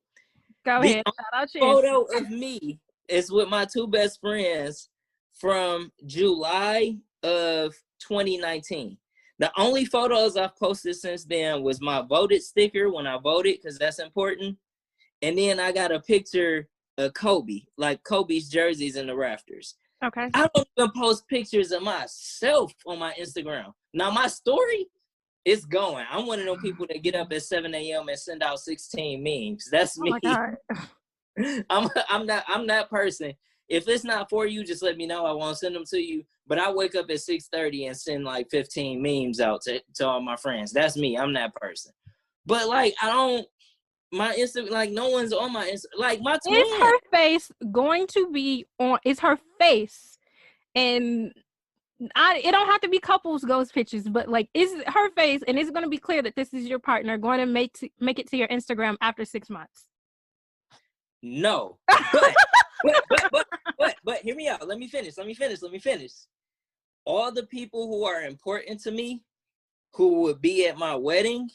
Go ahead. The photo of me is with my 2 best friends from July of 2019. The only photos I've posted since then was my voted sticker when I voted, because that's important. And then I got a picture of Kobe, like Kobe's jerseys in the rafters. Okay. I don't even post pictures of myself on my Instagram. Now, my story, it's going. I'm one of those people that get up at 7 a.m. and send out 16 memes. That's me. Oh my God. I'm that person. If it's not for you, just let me know. I won't send them to you. But I wake up at 6:30 and send like 15 memes out to all my friends. That's me. I'm that person. But like, my Insta, like, no one's on my Insta. Like, my twin. Is her face going to be on? Is her face, and it don't have to be couples ghost pictures, but like, is her face, and it's going to be clear that this is your partner, going to make it to your Instagram after 6 months? No, but hear me out. Let me finish. All the people who are important to me, who would be at my wedding,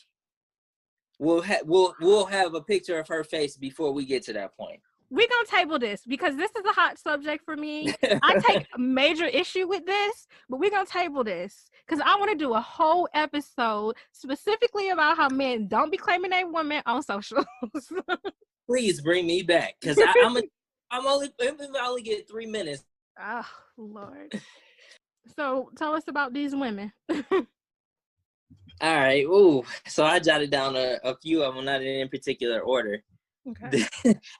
we'll have a picture of her face before we get to that point. we're gonna table this because this is a hot subject for me. I take major issue with this, but we're gonna table this because I want to do a whole episode specifically about how men don't be claiming they women on socials. Please bring me back, because I'm only get 3 minutes. Oh Lord. So tell us about these women. All right. Ooh. So I jotted down a few of them, not in any particular order. Okay.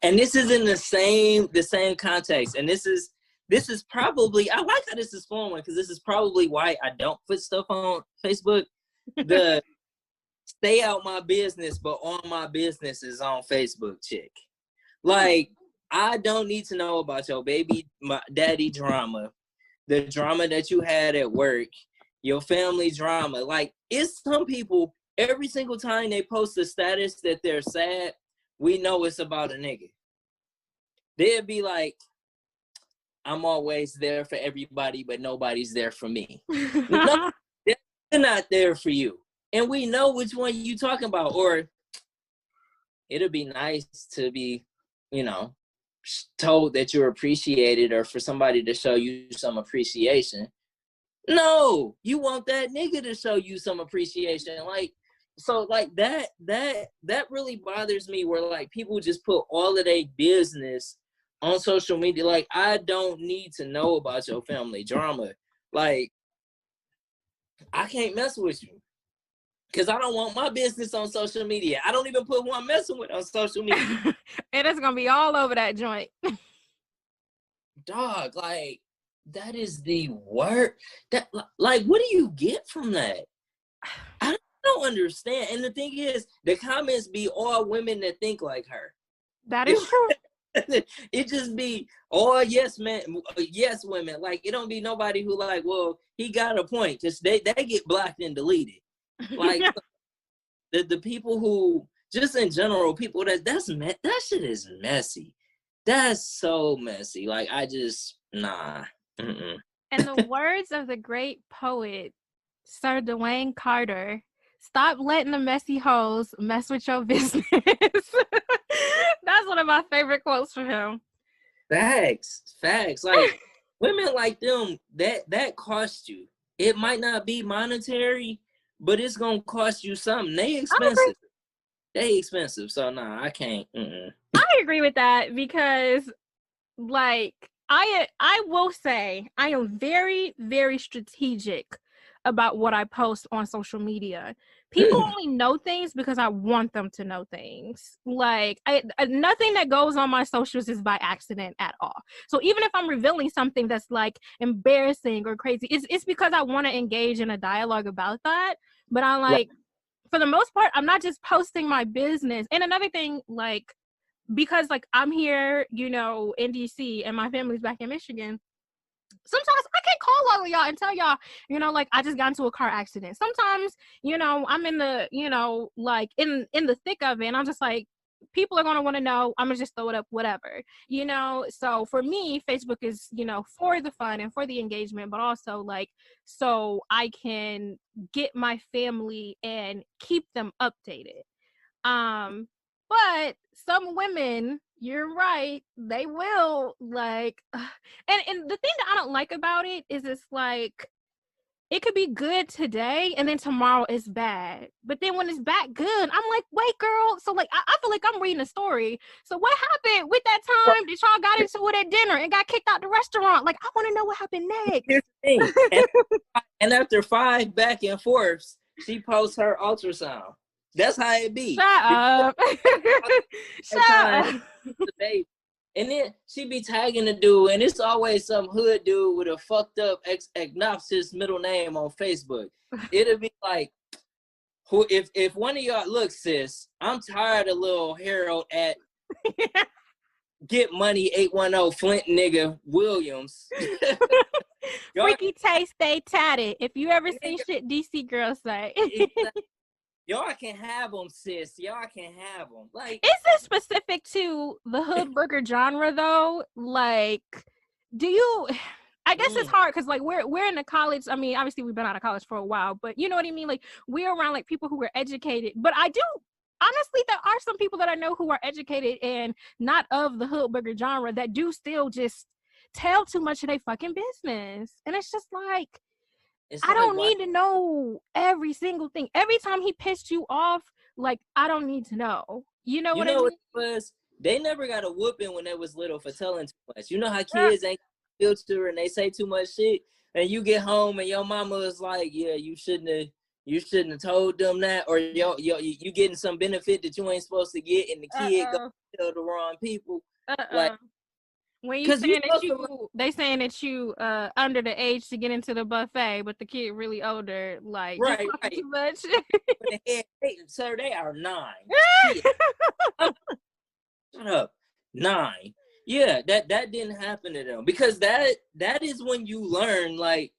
And this is in the same context. And this is probably, I like how this is flowing, because this is probably why I don't put stuff on Facebook. The stay out my business, but on my business is on Facebook chick. Like, I don't need to know about your baby daddy drama, the drama that you had at work, your family drama. Like, it's some people, every single time they post a status that they're sad, we know it's about a nigga. They'd be like, I'm always there for everybody, but nobody's there for me. No, they're not there for you. And we know which one you talking about. Or it'll be nice to be, told that you're appreciated, or for somebody to show you some appreciation. No, you want that nigga to show you some appreciation. Like, so like that really bothers me, where like people just put all of their business on social media. Like, I don't need to know about your family drama. Like, I can't mess with you, because I don't want my business on social media. I don't even put who I'm messing with on social media. And it's gonna be all over that joint. Dog, like, that is the word. That, like, what do you get from that? I don't understand. And the thing is, the comments be all women that think like her. That is true. It just be all yes men, yes women. Like, it don't be nobody who like, well, he got a point. Just they get blocked and deleted. Like, the people who, just in general, people that shit is messy. That's so messy. Like, I just, nah. Mm-mm. In the words of the great poet, Sir Dwayne Carter, stop letting the messy hoes mess with your business. That's one of my favorite quotes from him. Facts. Like, women like them, that cost you. It might not be monetary, but it's gonna cost you something. They expensive. So nah, I can't. I agree with that, because like I will say I am very, very strategic about what I post on social media. People only know things because I want them to know things. Like, nothing that goes on my socials is by accident at all. So even if I'm revealing something that's like embarrassing or crazy, it's because I want to engage in a dialogue about that. But I'm like, for the most part, I'm not just posting my business. And another thing, like, because like I'm here, in DC, and my family's back in Michigan, sometimes I can't call all of y'all and tell y'all, like, I just got into a car accident. Sometimes, I'm in the, like in the thick of it, and I'm just like, people are going to want to know. I'm going to just throw it up, whatever, So for me, Facebook is, for the fun and for the engagement, but also like, so I can get my family and keep them updated. But some women, you're right, they will like, and the thing that I don't like about it is it's like, it could be good today and then tomorrow it's bad. But then when it's back good, I'm like, wait, girl. So like, I feel like I'm reading a story. So what happened with that time that y'all got into it at dinner and got kicked out the restaurant? Like, I want to know what happened next. Here's the thing. And after 5 back and forths, she posts her ultrasound. That's how it be. Shut up. Shut up. And then she be tagging the dude, and it's always some hood dude with a fucked up obnoxious middle name on Facebook. It'll be like, who if one of y'all, look, sis, I'm tired of little Harold at Get Money 810 Flint nigga Williams. Freaky taste, stay tatted. If you ever seen shit DC girls say. Y'all can have them, sis. Y'all can have them. Like, is this specific to the hood burger genre though? Like, do you? I guess it's hard because like we're in the college. I mean, obviously we've been out of college for a while, but you know what I mean. Like, we're around like people who are educated. But I honestly, there are some people that I know who are educated and not of the hood booger genre that do still just tell too much of their fucking business. And it's just like, It's I like, don't why? need to know every single thing. Every time he pissed you off, like, I don't need to know. You know You what I know what mean? it was? They never got a whooping when they was little for telling too much. You know how Uh, kids ain't filter and they say too much shit, and you get home and your mama is like, "Yeah, you shouldn't have told them that," or you getting some benefit that you ain't supposed to get, and the kid go uh-uh. tell the wrong people. Like, Uh-uh. When you cause you saying that supposed to learn they saying that you under the age to get into the buffet, but the kid really older, like you right, talking right. too much. When the head, sir, they are 9. Shit, shut up, 9. Yeah, that didn't happen to them because that is when you learn like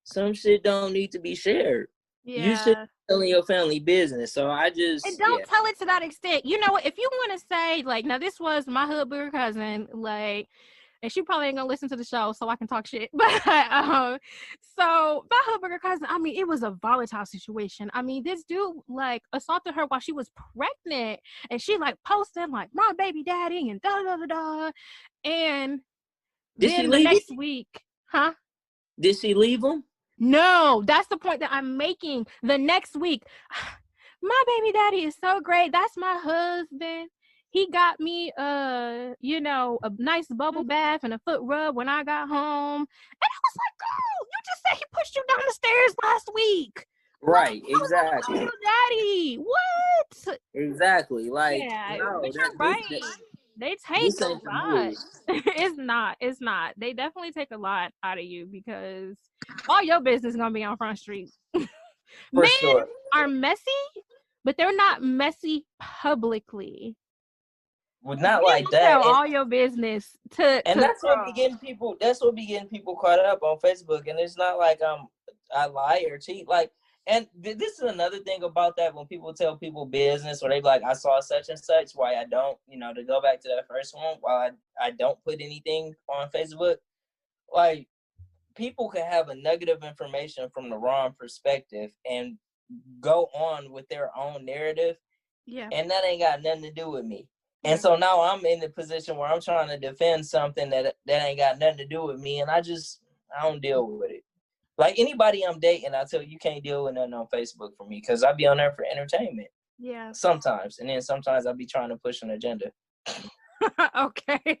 some shit don't need to be shared. You should Yeah. be telling your family business. So I And just, don't yeah, tell it to that extent. You know what? If you want to say, like, now this was my hood booger cousin, like, and she probably ain't gonna listen to the show, so I can talk shit. But so my hood booger cousin, I mean, it was a volatile situation. I mean, this dude like assaulted her while she was pregnant, and she like posted like my baby daddy and da da da da. And did she then the leave him? next week, huh? Did she leave him? No, that's the point that I'm making. The next week, my baby daddy is so great. That's my husband. He got me a nice bubble bath and a foot rub when I got home. And I was like, girl, you just said he pushed you down the stairs last week. Like, Right, how is that about exactly, your daddy? What? exactly. Like, Yeah, no, but you're right. They take this a ain't the lot. move It's not. They definitely take a lot out of you because all your business is gonna be on Front Street. for Men sure. are messy, but they're not messy publicly. Well, Men not like will tell that, all your business to and the that's what be girl. getting people. That's what be getting people caught up on Facebook. And it's not like I lie or cheat. Like, and this is another thing about that when people tell people business or they be like, I saw such and such. Why I don't, to go back to that first one. Why I don't put anything on Facebook. Like, people can have a negative information from the wrong perspective and go on with their own narrative, Yeah. and that ain't got nothing to do with me. And Yeah. so now I'm in the position where I'm trying to defend something that ain't got nothing to do with me, and I don't deal with it. Like, anybody I'm dating, I tell you can't deal with nothing on Facebook for me because I be on there for entertainment Yeah. sometimes, and then sometimes I be trying to push an agenda. Okay.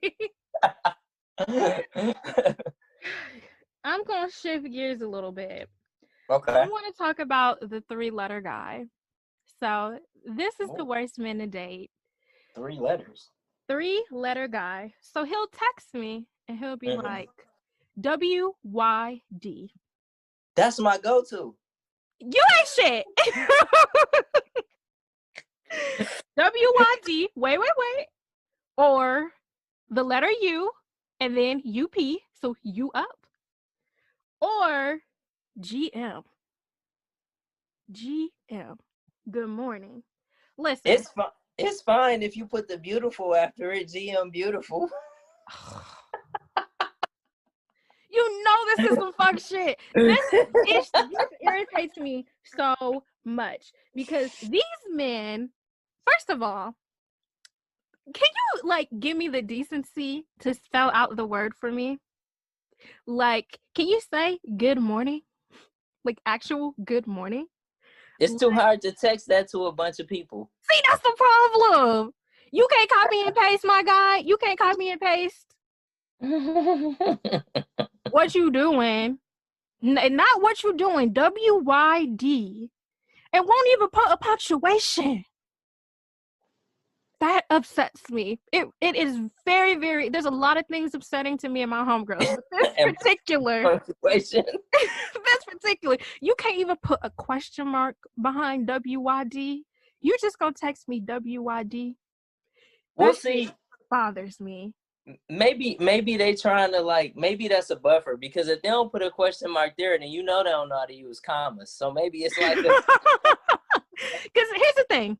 I'm gonna shift gears a little bit. Okay. I want to talk about the 3-letter guy. So this is the Ooh, worst man to date. 3 letters. 3-letter guy. So he'll text me and he'll be Mhm. like, WYD. That's my go-to. You ain't shit. WYD. Wait. Or the letter U and then UP. So you up. Or GM. GM. Good morning. Listen. It's fine if you put the beautiful after it. GM beautiful. You know this is some fuck shit. This irritates me so much because these men, first of all, can you like give me the decency to spell out the word for me? Like, can you say good morning? Like actual good morning? It's too hard to text that to a bunch of people. See, that's the problem. You can't copy and paste, my guy. You can't copy and paste. What you doing? Not what you doing. WYD. It won't even put a punctuation. That upsets me. It is very, very. There's a lot of things upsetting to me and my homegirls, but this particular, you can't even put a question mark behind WYD. You just gonna text me WYD. We'll That see. bothers me. Maybe they trying to maybe that's a buffer because if they don't put a question mark there, then they don't know how to use commas. So maybe it's like Because here's the thing.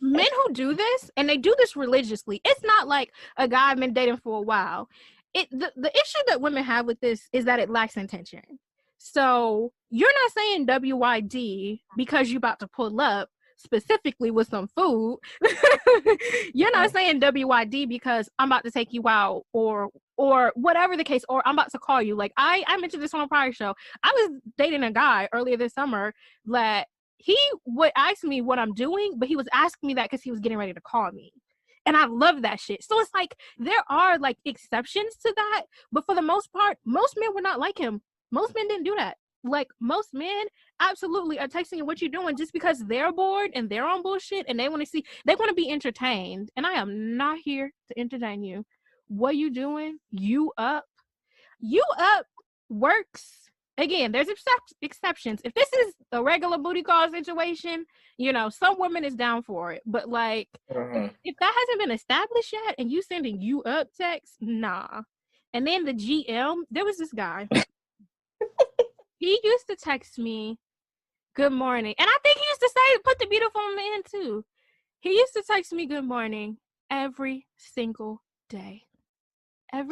Men who do this, and they do this religiously, it's not like a guy I've been dating for a while. The issue that women have with this is that it lacks intention. So you're not saying WYD because you're about to pull up. specifically with some food. You're not saying WYD because I'm about to take you out or whatever the case, or I'm about to call you. Like I mentioned this on a prior show. I was dating a guy earlier this summer that he would ask me what I'm doing, but he was asking me that because he was getting ready to call me. And I love that shit. So it's like there are like exceptions to that, but for the most part, most men were not like him. Most men didn't do that. Like most men absolutely are texting you what you're doing just because they're bored and they're on bullshit and they want to be entertained. And I am not here to entertain you. What you doing? You up works. Again, there's exceptions. If this is a regular booty call situation, some women is down for it. But like, if that hasn't been established yet and you sending you up text, nah. And then the GM, there was this guy. He used to text me, good morning. And I think he used to say, put the beautiful man too. He used to text me good morning every single day.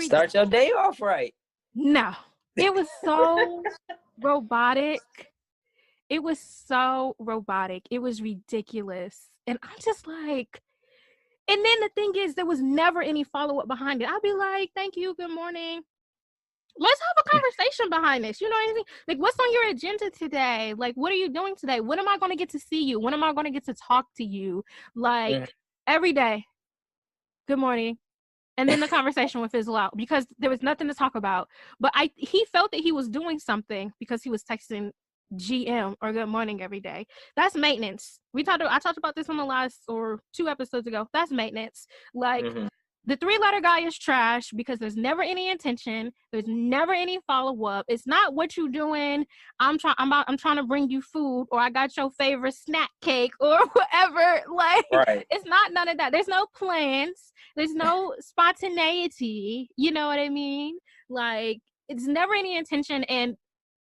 Start your day off right. No. It was so robotic. It was so robotic. It was ridiculous. And I'm just like, and then the thing is, there was never any follow-up behind it. I'd be like, thank you, good morning. Let's have a conversation behind this. You know what I mean? Like, what's on your agenda today? Like, what are you doing today? When am I going to get to see you? When am I going to get to talk to you? Like, every day, good morning. And then the conversation would fizzle out because there was nothing to talk about. But he felt that he was doing something because he was texting GM or good morning every day. That's maintenance. I talked about this on the last or 2 episodes ago. That's maintenance. Like, the 3-letter guy is trash because there's never any intention. There's never any follow-up. It's not what you doing. I'm trying to bring you food, or I got your favorite snack cake or whatever. Like, It's not none of that. There's no plans. There's no spontaneity. You know what I mean? Like, it's never any intention. And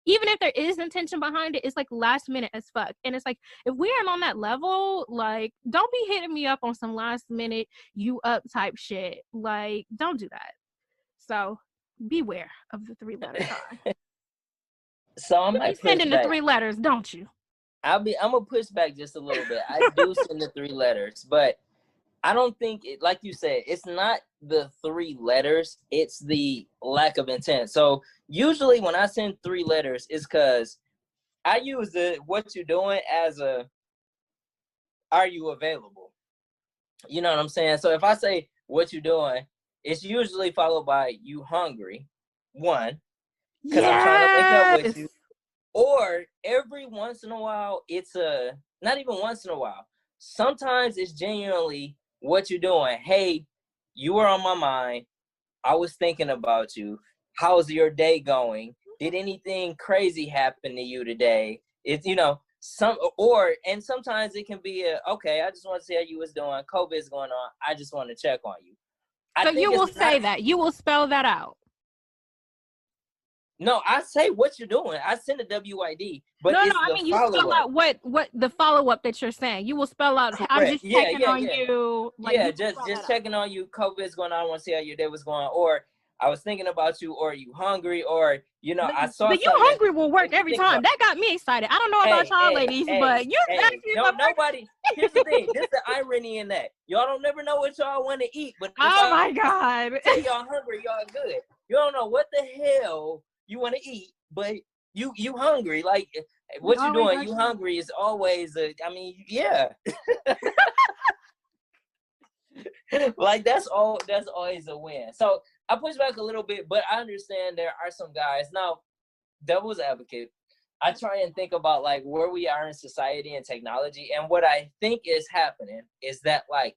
even if there is intention behind it, it's like last minute as fuck. And it's like, if we aren't on that level, like, don't be hitting me up on some last minute you up type shit. Like, don't do that. So beware of the 3-letter guy. So I'm sending the 3 letters, don't you? I'm gonna push back just a little bit. I do send the 3 letters, but I don't think it, like you said, it's not the 3 letters, it's the lack of intent. So usually when I send 3 letters, it's because I use the what you doing as a are you available? You know what I'm saying? So if I say what you doing, it's usually followed by you hungry, 1, because I'm trying to link up with you. Or every once in a while, it's not even once in a while. Sometimes it's genuinely what you're doing. Hey, you were on my mind. I was thinking about you. How's your day going? Did anything crazy happen to you today? It's, and sometimes it can be okay, I just want to see how you was doing. COVID's going on. I just want to check on you. So you will say that. You will spell that out. No, I say what you're doing. I send a WID, but no, I mean you spell out what the follow up that you're saying. You will spell out. Correct. I'm just checking on you. Like, just checking on you. COVID's going on. I want to see how your day was going. Or I was thinking about you. Or are you hungry? Or I saw. But you hungry will work every time. That got me excited. I don't know about y'all ladies, but you. Nobody. Here's the thing. This is the irony in that y'all don't never know what y'all want to eat. But oh my god, say y'all hungry, y'all good. You don't know what the hell you want to eat, but you hungry. Like, what you doing? You hungry is always yeah. Like that's always a win. So I push back a little bit, but I understand there are some guys. Now, devil's advocate, I try and think about like where we are in society and technology, and what I think is happening is that like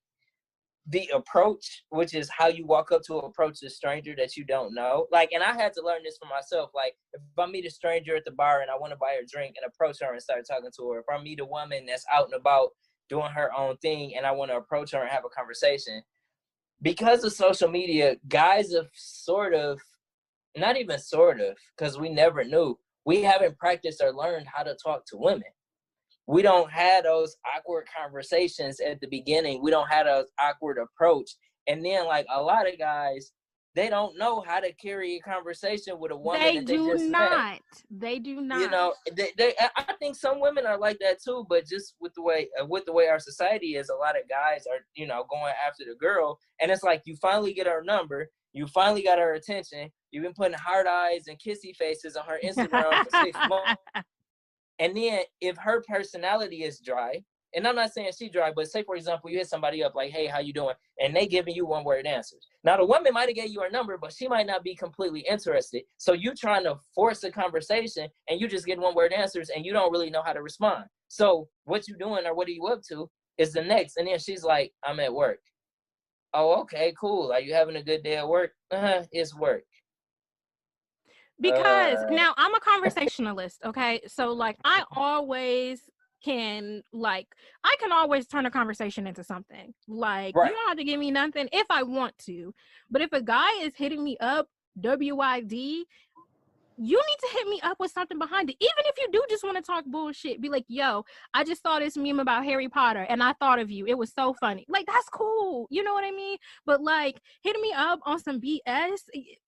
the approach, which is how you walk up to approach a stranger that you don't know. Like, and I had to learn this for myself. Like, if I meet a stranger at the bar and I want to buy her a drink and approach her and start talking to her, if I meet a woman that's out and about doing her own thing and I want to approach her and have a conversation, because of social media, guys have not even because we never knew, we haven't practiced or learned how to talk to women. We don't have those awkward conversations at the beginning. We don't have those awkward approach. And then like a lot of guys, they don't know how to carry a conversation with a woman They that they do just met. not. They do not. You know, I think some women are like that too, but just with the way our society is, a lot of guys are, you know, going after the girl, and it's like you finally get her number, you finally got her attention, you've been putting heart eyes and kissy faces on her Instagram for 6 months, and then if her personality is dry, and I'm not saying she dry, but say for example, you hit somebody up like, hey, how you doing? And they giving you one word answers. Now the woman might have gave you her number, but she might not be completely interested. So you trying to force a conversation and you just get one word answers and you don't really know how to respond. So what you doing or what are you up to is the next. And then she's like, I'm at work. Oh, okay, cool. Are you having a good day at work? It's work. Because now I'm a conversationalist, okay? So like I always can I can always turn a conversation into something. Like right. You don't have to give me nothing if I want to. But if a guy is hitting me up WID, you need to hit me up with something behind it. Even if you do just want to talk bullshit, be like, yo, I just saw this meme about Harry Potter and I thought of you. It was so funny. Like, that's cool. You know what I mean? But like hitting me up on some BS,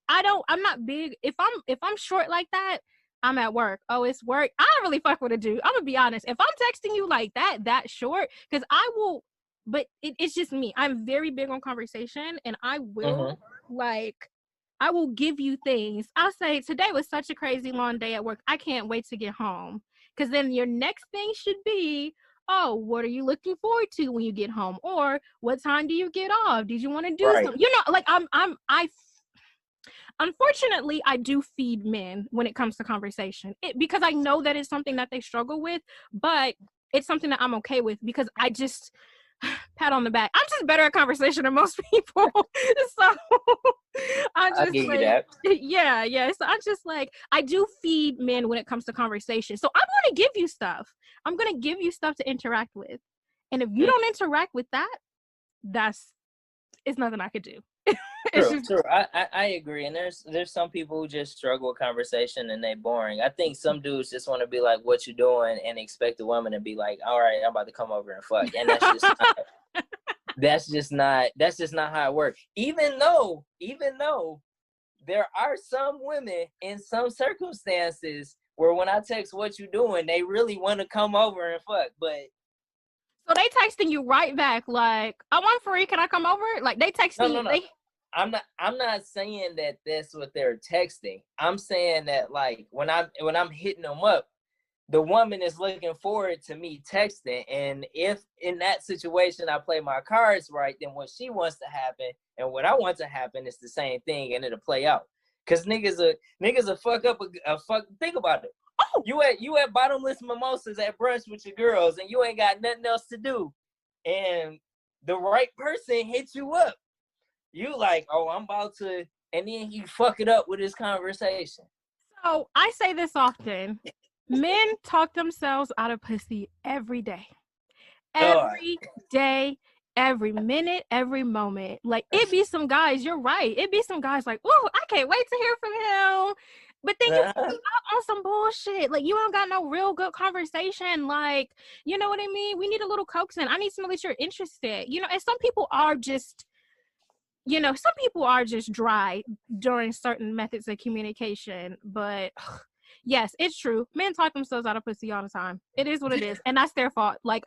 I'm not big. If I'm short like that, I'm at work. Oh, it's work. I don't really fuck with a dude. I'm gonna be honest. If I'm texting you like that short, because I will, but it's just me. I'm very big on conversation and I will I will give you things. I'll say, today was such a crazy long day at work. I can't wait to get home. Because then your next thing should be, oh, what are you looking forward to when you get home? Or what time do you get off? Did you want to do something? You know, like unfortunately, I do feed men when it comes to conversation because I know that it's something that they struggle with, but it's something that I'm okay with because I just pat on the back. I'm just better at conversation than most people. So I'm just give like, you that. Yeah. So I'm just like, I do feed men when it comes to conversation. So I'm going to give you stuff. I'm going to give you stuff to interact with. And if you don't interact with that, it's nothing I could do. True. I agree. And there's some people who just struggle with conversation and they boring. I think some dudes just want to be like, what you doing? And expect the woman to be like, all right, I'm about to come over and fuck. And that's just not how it works. Even though there are some women in some circumstances where when I text what you doing, they really want to come over and fuck. But so they texting you right back like, I want free, can I come over? Like they texting you. No. I'm not saying that that's what they're texting. I'm saying that like when I'm hitting them up, the woman is looking forward to me texting. And if in that situation I play my cards right, then what she wants to happen and what I want to happen is the same thing and it'll play out. Cause niggas will fuck up a fuck. Think about it. Oh, you at bottomless mimosas at brunch with your girls and you ain't got nothing else to do. And the right person hits you up. You like, oh, I'm about to, and then you fuck it up with his conversation. So I say this often. Men talk themselves out of pussy every day. Every day, every minute, every moment. Like, it be some guys, you're right. It be some guys like, oh, I can't wait to hear from him. But then you fuck up on some bullshit. Like, you don't got no real good conversation. Like, you know what I mean? We need a little coaxing. I need somebody that you're interested. You know, and some people are just dry during certain methods of communication, but yes, it's true. Men talk themselves out of pussy all the time. It is what it is, and that's their fault. Like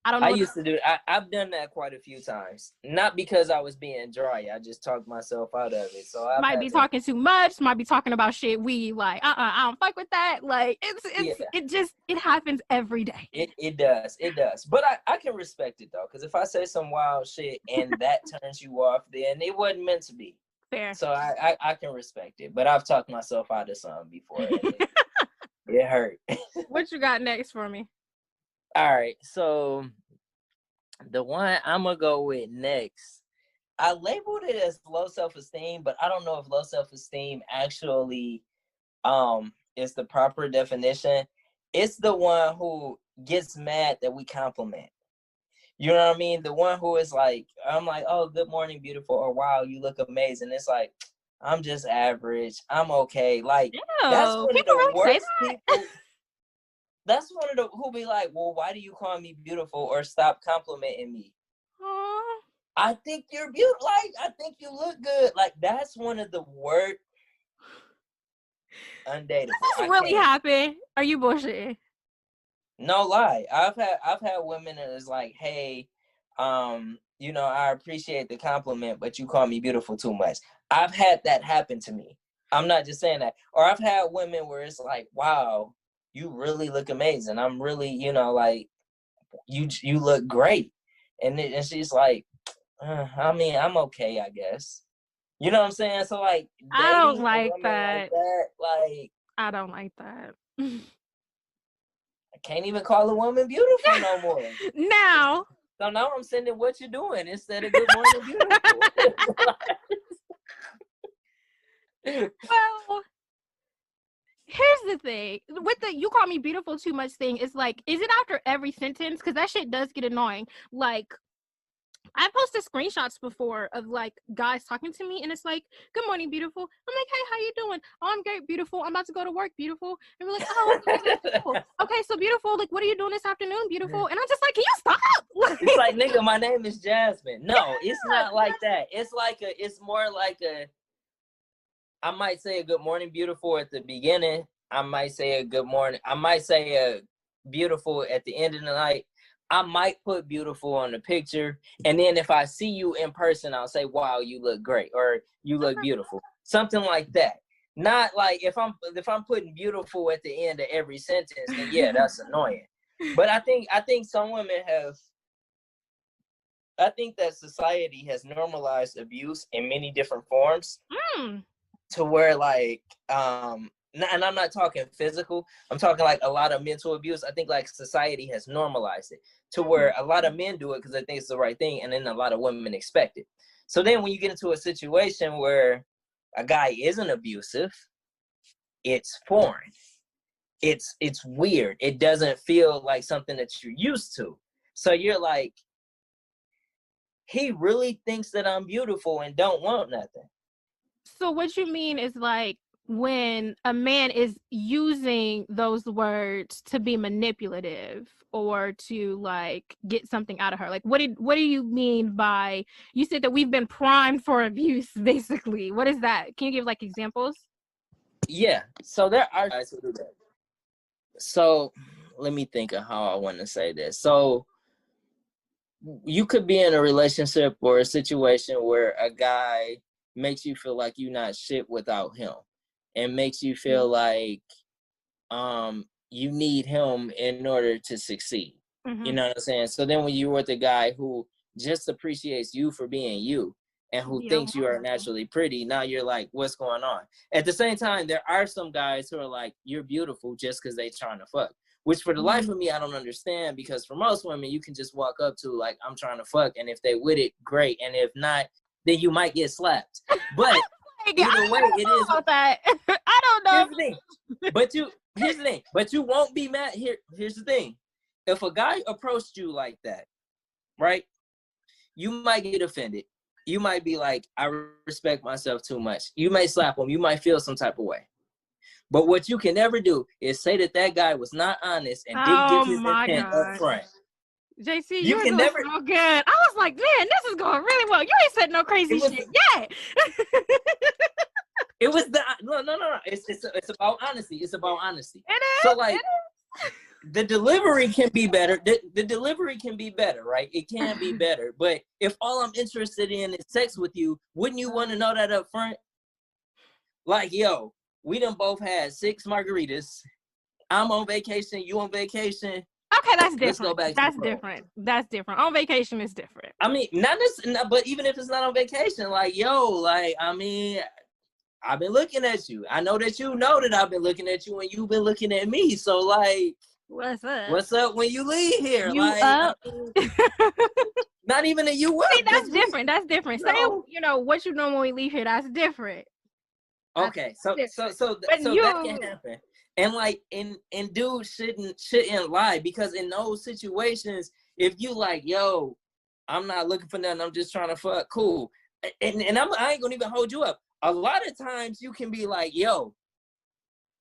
I don't know. I used to do it. I've done that quite a few times. Not because I was being dry. I just talked myself out of it. So I might be talking too much. Might be talking about shit we like. I don't fuck with that. Like it happens every day. It does. But I can respect it though, because if I say some wild shit and that turns you off, then it wasn't meant to be. Fair. So I can respect it. But I've talked myself out of something before. It hurt. What you got next for me? All right, so the one I'm gonna go with next, I labeled it as low self-esteem, but I don't know if low self-esteem actually is the proper definition. It's the one who gets mad that we compliment. You know what I mean? The one who is like, I'm like, oh, good morning, beautiful, or wow, you look amazing. It's like, I'm just average. I'm okay. Like, that's one of the worst people. That's one of the who be like, well, why do you call me beautiful or stop complimenting me? I think you're beautiful. Like, I think you look good. Like, that's one of the worst undateable. Does this really happen? Are you bullshitting? No lie. I've had women that is like, hey, you know, I appreciate the compliment, but you call me beautiful too much. I've had that happen to me. I'm not just saying that. Or I've had women where it's like, wow, you really look amazing. I'm really, you know, like, you look great. And she's like, I mean, I'm okay, I guess. You know what I'm saying? So like, I don't dating a like woman that. like that, like, I don't like that. I can't even call a woman beautiful no more. Now, So now I'm sending what you're doing instead of good morning beautiful. well, here's the thing. With the you call me beautiful too much thing, it's like, is it after every sentence? Because that shit does get annoying. Like, I posted screenshots before of like guys talking to me, and it's like, "Good morning, beautiful." I'm like, "Hey, how you doing?" "Oh, I'm great, beautiful. I'm about to go to work, beautiful." And we're like, "Oh, okay, beautiful. Okay, so beautiful. Like, what are you doing this afternoon, beautiful?" And I'm just like, "Can you stop?" It's like, nigga, my name is Jasmine. No, it's not like that. It's more like I might say a good morning, beautiful at the beginning. I might say a good morning. I might say a beautiful at the end of the night. I might put beautiful on the picture. And then if I see you in person, I'll say, wow, you look great, or you look beautiful. Something like that. Not like if I'm putting beautiful at the end of every sentence, then yeah, that's annoying. But I think some women I think that society has normalized abuse in many different forms. To where like and I'm not talking physical, I'm talking like a lot of mental abuse. I think like society has normalized it to where a lot of men do it because they think it's the right thing, and then a lot of women expect it. So then when you get into a situation where a guy isn't abusive, it's foreign, it's weird, it doesn't feel like something that you're used to. So you're like, he really thinks that I'm beautiful and don't want nothing. So what you mean is like when a man is using those words to be manipulative or to like get something out of her. Like what do you mean by, you said that we've been primed for abuse basically. What is that? Can you give like examples? Yeah. So there are guys who do that. So let me think of how I want to say this. So you could be in a relationship or a situation where a guy makes you feel like you're not shit without him, and makes you feel like you need him in order to succeed. You know what I'm saying? So then when you're with a guy who just appreciates you for being you and who thinks you are naturally pretty, now you're like, what's going on? At the same time, there are some guys who are like, you're beautiful just because they trying to fuck. Which for the life of me, I don't understand, because for most women, you can just walk up to like, I'm trying to fuck, and if they with it, great. And if not, then you might get slapped. But either way, it is about that. I don't know. Here's the thing. Here's the thing. But you won't be mad. Here's the thing. If a guy approached you like that, right? You might get offended. You might be like, I respect myself too much. You may slap him. You might feel some type of way. But what you can never do is say that guy was not honest and didn't give his intent up front. JC, you can never. So good. I was like, man, this is going really well. You ain't said no crazy shit yet. It was no. It's about honesty. It's about honesty. It is. So like, the delivery can be better. The delivery can be better, right? It can be better. But if all I'm interested in is sex with you, wouldn't you want to know that up front? Like, yo, we done both had 6 margaritas. I'm on vacation. You on vacation. Okay, that's different. Let's go back. That's different. That's different. On vacation is different. I mean, but even if it's not on vacation, like, yo, like, I mean, I've been looking at you. I know that you know that I've been looking at you, and you've been looking at me. So, like, what's up? What's up when you leave here? You like, up? Not even a you up. See, that's different. That's different. Say, you know, what you know when we leave here. That's different. Okay, so that can happen. And like, and dudes shouldn't lie, because in those situations, if you like, yo, I'm not looking for nothing, I'm just trying to fuck, cool. And I ain't gonna even hold you up. A lot of times you can be like, yo,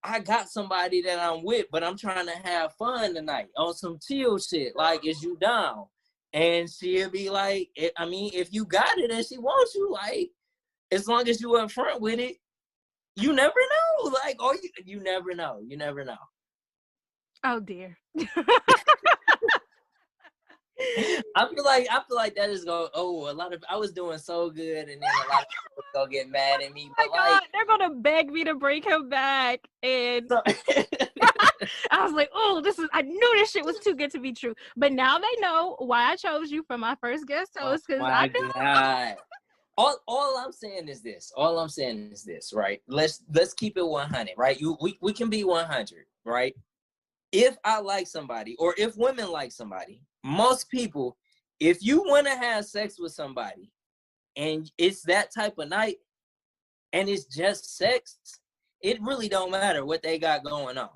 I got somebody that I'm with, but I'm trying to have fun tonight on some chill shit. Like, is you down? And she'll be like, I mean, if you got it and she wants you, like, as long as you up front with it, you never know. Like, oh, you never know. You never know. Oh dear. I feel like that is going. Oh, I was doing so good, and then a lot of people gonna get mad at me. Oh my But God, like, they're gonna beg me to bring him back, and so, I was like, oh, I knew this shit was too good to be true. But now they know why I chose you for my first guest oh host, because my I knew. God. All I'm saying is this. All I'm saying is this, right? Let's keep it 100, right? We can be 100, right? If I like somebody, or if women like somebody, most people, if you want to have sex with somebody and it's that type of night and it's just sex, it really don't matter what they got going on.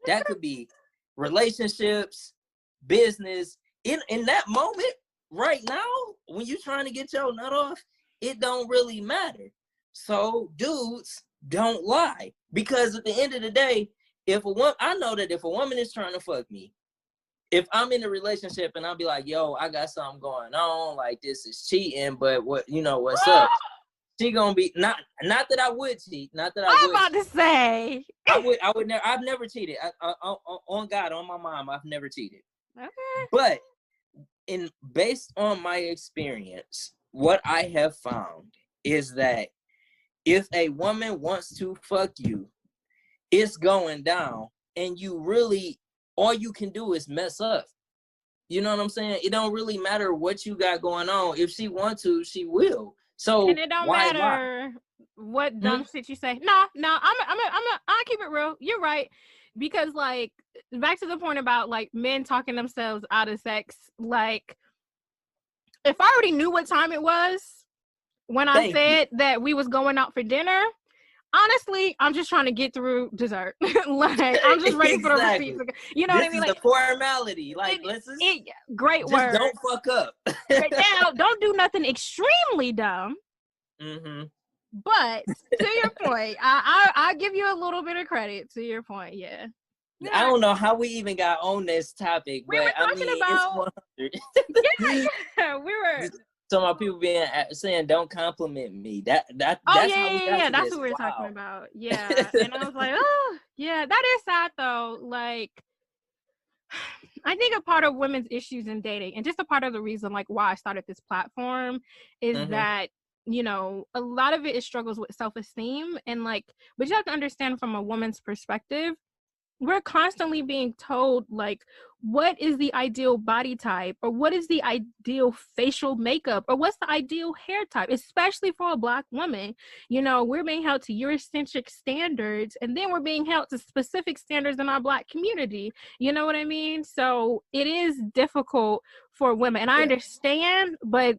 That could be relationships, business. In that moment, right now, when you're trying to get your nut off, it don't really matter. So dudes, don't lie. Because at the end of the day, I know that if a woman is trying to fuck me, if I'm in a relationship and I'll be like, yo, I got something going on, like this is cheating, but what's up? She gonna be not that I would cheat, not that I'm about to say. I would never. I've never cheated. On God, on my mom, I've never cheated. Okay. But based on my experience, what I have found is that if a woman wants to fuck you, it's going down, and all you can do is mess up. You know what I'm saying? It don't really matter what you got going on. If she wants to, she will. So And it don't matter what dumb shit you say. No, I'll keep it real. You're right. Because like, back to the point about like men talking themselves out of sex, like, if I already knew what time it was when I said that we was going out for dinner, honestly, I'm just trying to get through dessert. Like, I'm just ready for the receipts. You know what I mean? This is the formality. Like, great just word. Don't fuck up. Right now, don't do nothing extremely dumb. Mm-hmm. But to your point, I give you a little bit of credit. To your point, yeah. I don't know how we even got on this topic, but it's 100. Yeah, we were. Some of people saying don't compliment me. That's how we got that's this. what we were talking about. Yeah, and I was like, oh, yeah, that is sad though. Like, I think a part of women's issues in dating, and just a part of the reason like why I started this platform, is that, you know, a lot of it is struggles with self-esteem, and like, but you have to understand from a woman's perspective, we're constantly being told like, what is the ideal body type, or what is the ideal facial makeup, or what's the ideal hair type, especially for a Black woman. You know, we're being held to Eurocentric standards, and then we're being held to specific standards in our Black community. You know what I mean? So it is difficult for women, and I understand, but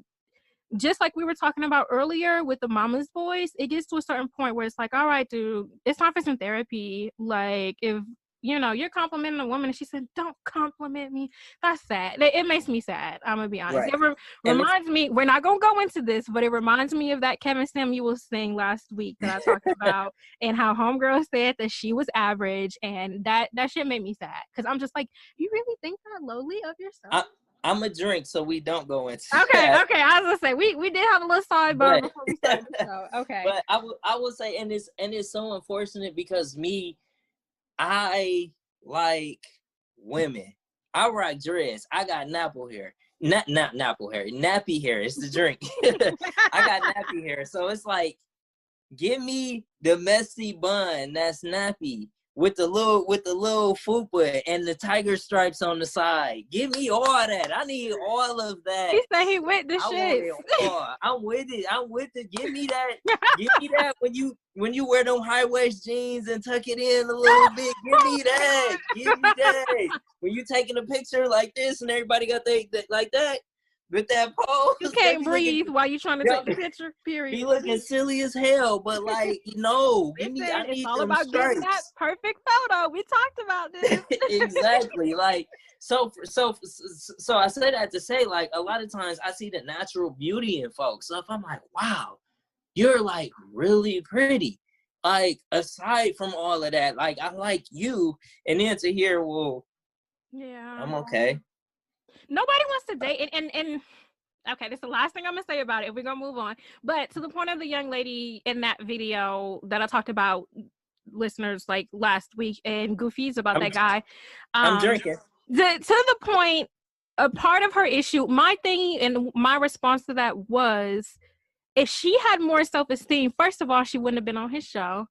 just like we were talking about earlier with the mama's boys, it gets to a certain point where it's like, all right, dude, it's time for some therapy. Like, if, you know, you're complimenting a woman and she said, don't compliment me, that's sad. It makes me sad. I'm gonna be honest. Right. It reminds me, we're not gonna go into this, but it reminds me of that Kevin Samuels thing last week that I talked about, and how homegirl said that she was average, and that shit made me sad, because I'm just like, you really think that lowly of yourself? I'm a drink, so we don't go into okay. that. Okay, I was gonna say we did have a little sidebar before we started the show. Okay, but I will say, and it's so unfortunate, because I like women. I rock dreads. I got napple hair. Not napple hair. Nappy hair. It's the drink. I got nappy hair. So it's like, give me the messy bun that's nappy with the little fupa and the tiger stripes on the side. Give me all that. I need all of that. He said he with the shit. I'm with it. Give me that. Give me that when you wear them high waist jeans and tuck it in a little bit. Give me that. Give me that. When you taking a picture like this and everybody got like that. With that pose, you can't breathe while you trying to take the picture. Period. Be looking silly as hell, but like, I need it's all about getting that perfect photo. We talked about this. Exactly. Like, so I say that to say, like, a lot of times I see the natural beauty in folks. So if I'm like, wow, you're like really pretty. Like, aside from all of that, like, I like you, and then to hear, well, yeah, I'm okay. Nobody wants to date. And okay, this is the last thing I'm gonna say about it. We're gonna move on. But to the point of the young lady in that video that I talked about, listeners, like last week, and Goofy's about that guy. I'm drinking. To the point, a part of her issue, my thing and my response to that was, if she had more self-esteem, first of all, she wouldn't have been on his show,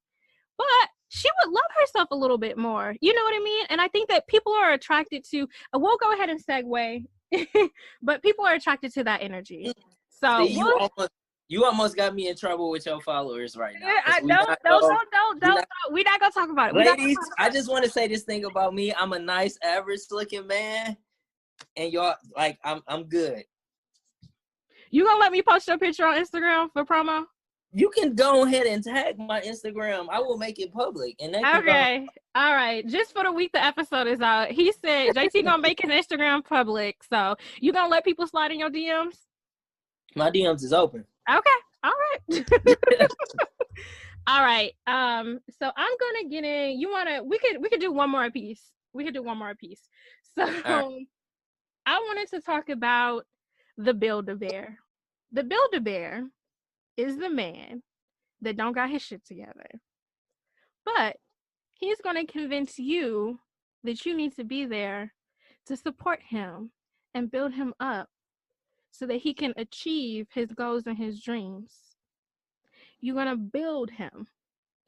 but she would love herself a little bit more. You know what I mean? And I think that people are attracted to, we'll go ahead and segue, but people are attracted to that energy. So see, you almost got me in trouble with your followers right now. Don't. We're not gonna talk about it. Ladies, I just want to say this thing about me. I'm a nice, average-looking man, and y'all, like, I'm good. You gonna let me post your picture on Instagram for promo? You can go ahead and tag my Instagram. I will make it public. And okay. All right. Just for the week the episode is out, he said JT gonna make his Instagram public. So you gonna let people slide in your DMs? My DMs is open. Okay. All right. All right. So I'm gonna get in. We could do one more piece. So right. I wanted to talk about the Build-A-Bear. The Build-A-Bear is the man that don't got his shit together. But he's gonna convince you that you need to be there to support him and build him up so that he can achieve his goals and his dreams. You're gonna build him.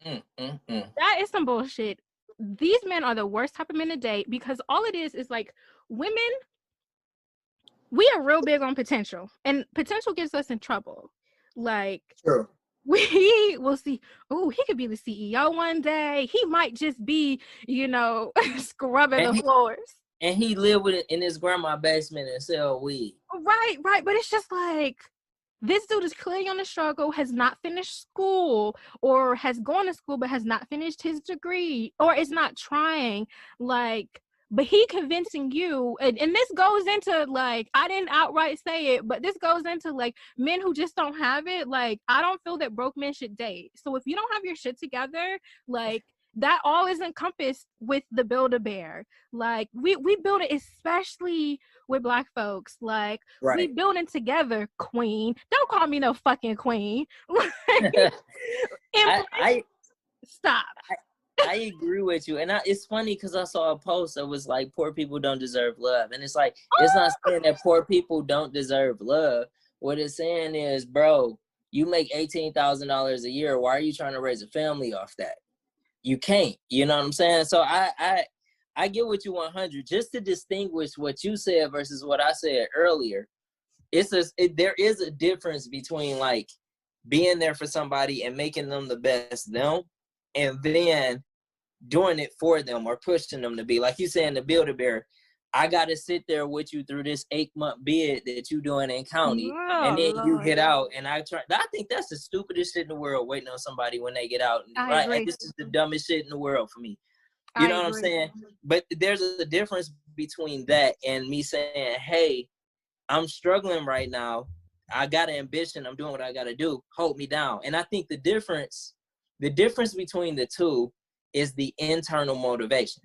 That is some bullshit. These men are the worst type of men to date, because all it is like, women, we are real big on potential, and potential gets us in trouble. Like, sure. We will see, oh, he could be the CEO one day. He might just be, scrubbing the floors. And he lived with it in his grandma's basement and sell weed. Right. But it's just like, this dude is clearly on the struggle, has not finished school, or has gone to school but has not finished his degree, or is not trying. Like, but he convincing you, and this goes into, like, I didn't outright say it, but this goes into, like, men who just don't have it. Like, I don't feel that broke men should date. So if you don't have your shit together, like, that all is encompassed with the Build-A-Bear. Like, we build it, especially with Black folks. Like, right. We building together, queen. Don't call me no fucking queen. Stop. I agree with you. And it's funny because I saw a post that was like, poor people don't deserve love. And it's like, it's not saying that poor people don't deserve love. What it's saying is, bro, you make $18,000 a year. Why are you trying to raise a family off that? You can't. You know what I'm saying? So I get what you 100. Just to distinguish what you said versus what I said earlier, there is a difference between, like, being there for somebody and making them the best them, and then doing it for them or pushing them to be. Like you saying, the Build-A-Bear, I got to sit there with you through this 8-month bid that you doing in county, and then you get out, and I think that's the stupidest shit in the world, waiting on somebody when they get out. Right? Like, this is the dumbest shit in the world for me. You know what I'm saying? But there's a difference between that and me saying, hey, I'm struggling right now. I got an ambition. I'm doing what I got to do. Hold me down. And I think the difference between the two is the internal motivation.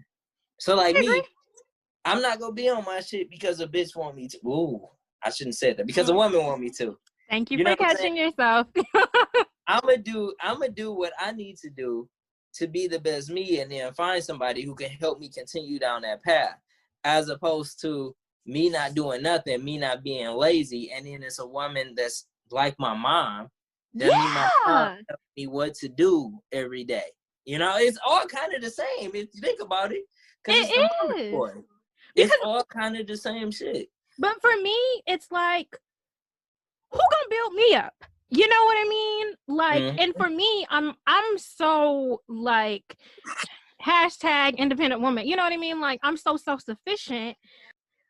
So, like me, I'm not going to be on my shit because a bitch want me to. Ooh, I shouldn't say that. Because a woman want me to. Thank you for catching yourself. I'm going to do what I need to do to be the best me, and then find somebody who can help me continue down that path, as opposed to me not doing nothing, me not being lazy, and then it's a woman that's like my mom, that my mom tells me what to do every day. You know, it's all kind of the same if you think about it. It's all kind of the same shit. But for me, it's like, who gonna build me up? You know what I mean? Like, and for me, I'm so, like, hashtag independent woman. You know what I mean? Like, I'm so self-sufficient.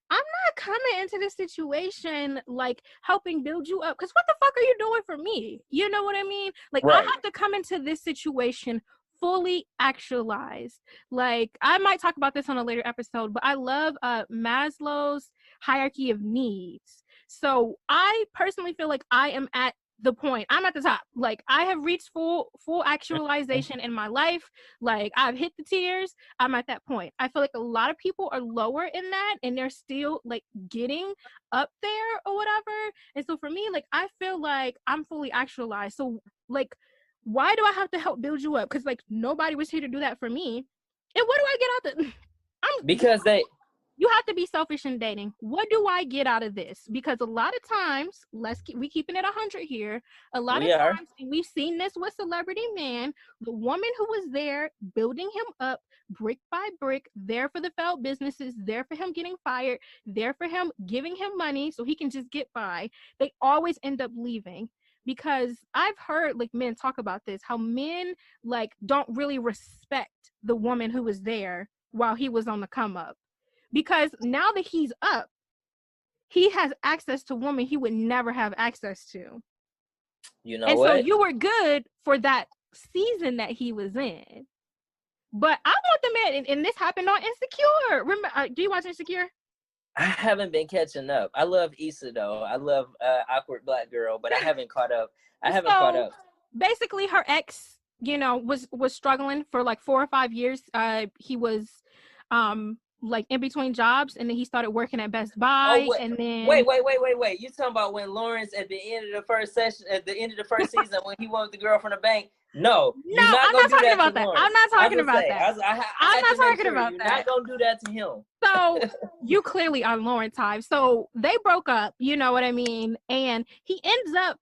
I'm not coming into this situation, like, helping build you up. Because what the fuck are you doing for me? You know what I mean? Like, right. I have to come into this situation fully actualized. Like, I might talk about this on a later episode, but I love Maslow's hierarchy of needs. So I personally feel like I am at the point. I'm at the top. Like, I have reached full actualization in my life. Like, I've hit the tiers. I'm at that point. I feel like a lot of people are lower in that and they're still like getting up there or whatever. And so for me, like, I feel like I'm fully actualized. So like, why do I have to help build you up? Because like nobody was here to do that for me. And what do I get out the Because you have to be selfish in dating. What do I get out of this? Because a lot of times, we keeping it 100 here. A lot of times, and we've seen this with Celebrity Man, the woman who was there building him up brick by brick, there for the failed businesses, there for him getting fired, there for him giving him money so he can just get by. They always end up leaving. Because I've heard like men talk about this, how men like don't really respect the woman who was there while he was on the come up. Because now that he's up, he has access to women he would never have access to. You know and what? So you were good for that season that he was in. But I want the man, and this happened on Insecure. Remember, do you watch Insecure? I haven't been catching up. I love Issa though. I love Awkward Black Girl, but I haven't caught up. I haven't caught up. Basically, her ex, was struggling for like 4 or 5 years. He was like in between jobs, and then he started working at Best Buy. And then wait. You talking about when Lawrence at the end of the first session, at the end of the first season, when he went with the girl from the bank? No, I'm not talking about that. I'm not talking about that. I'm not talking about that. You're not gonna do that to him. So you clearly are Lawrence type. So they broke up, you know what I mean? And he ends up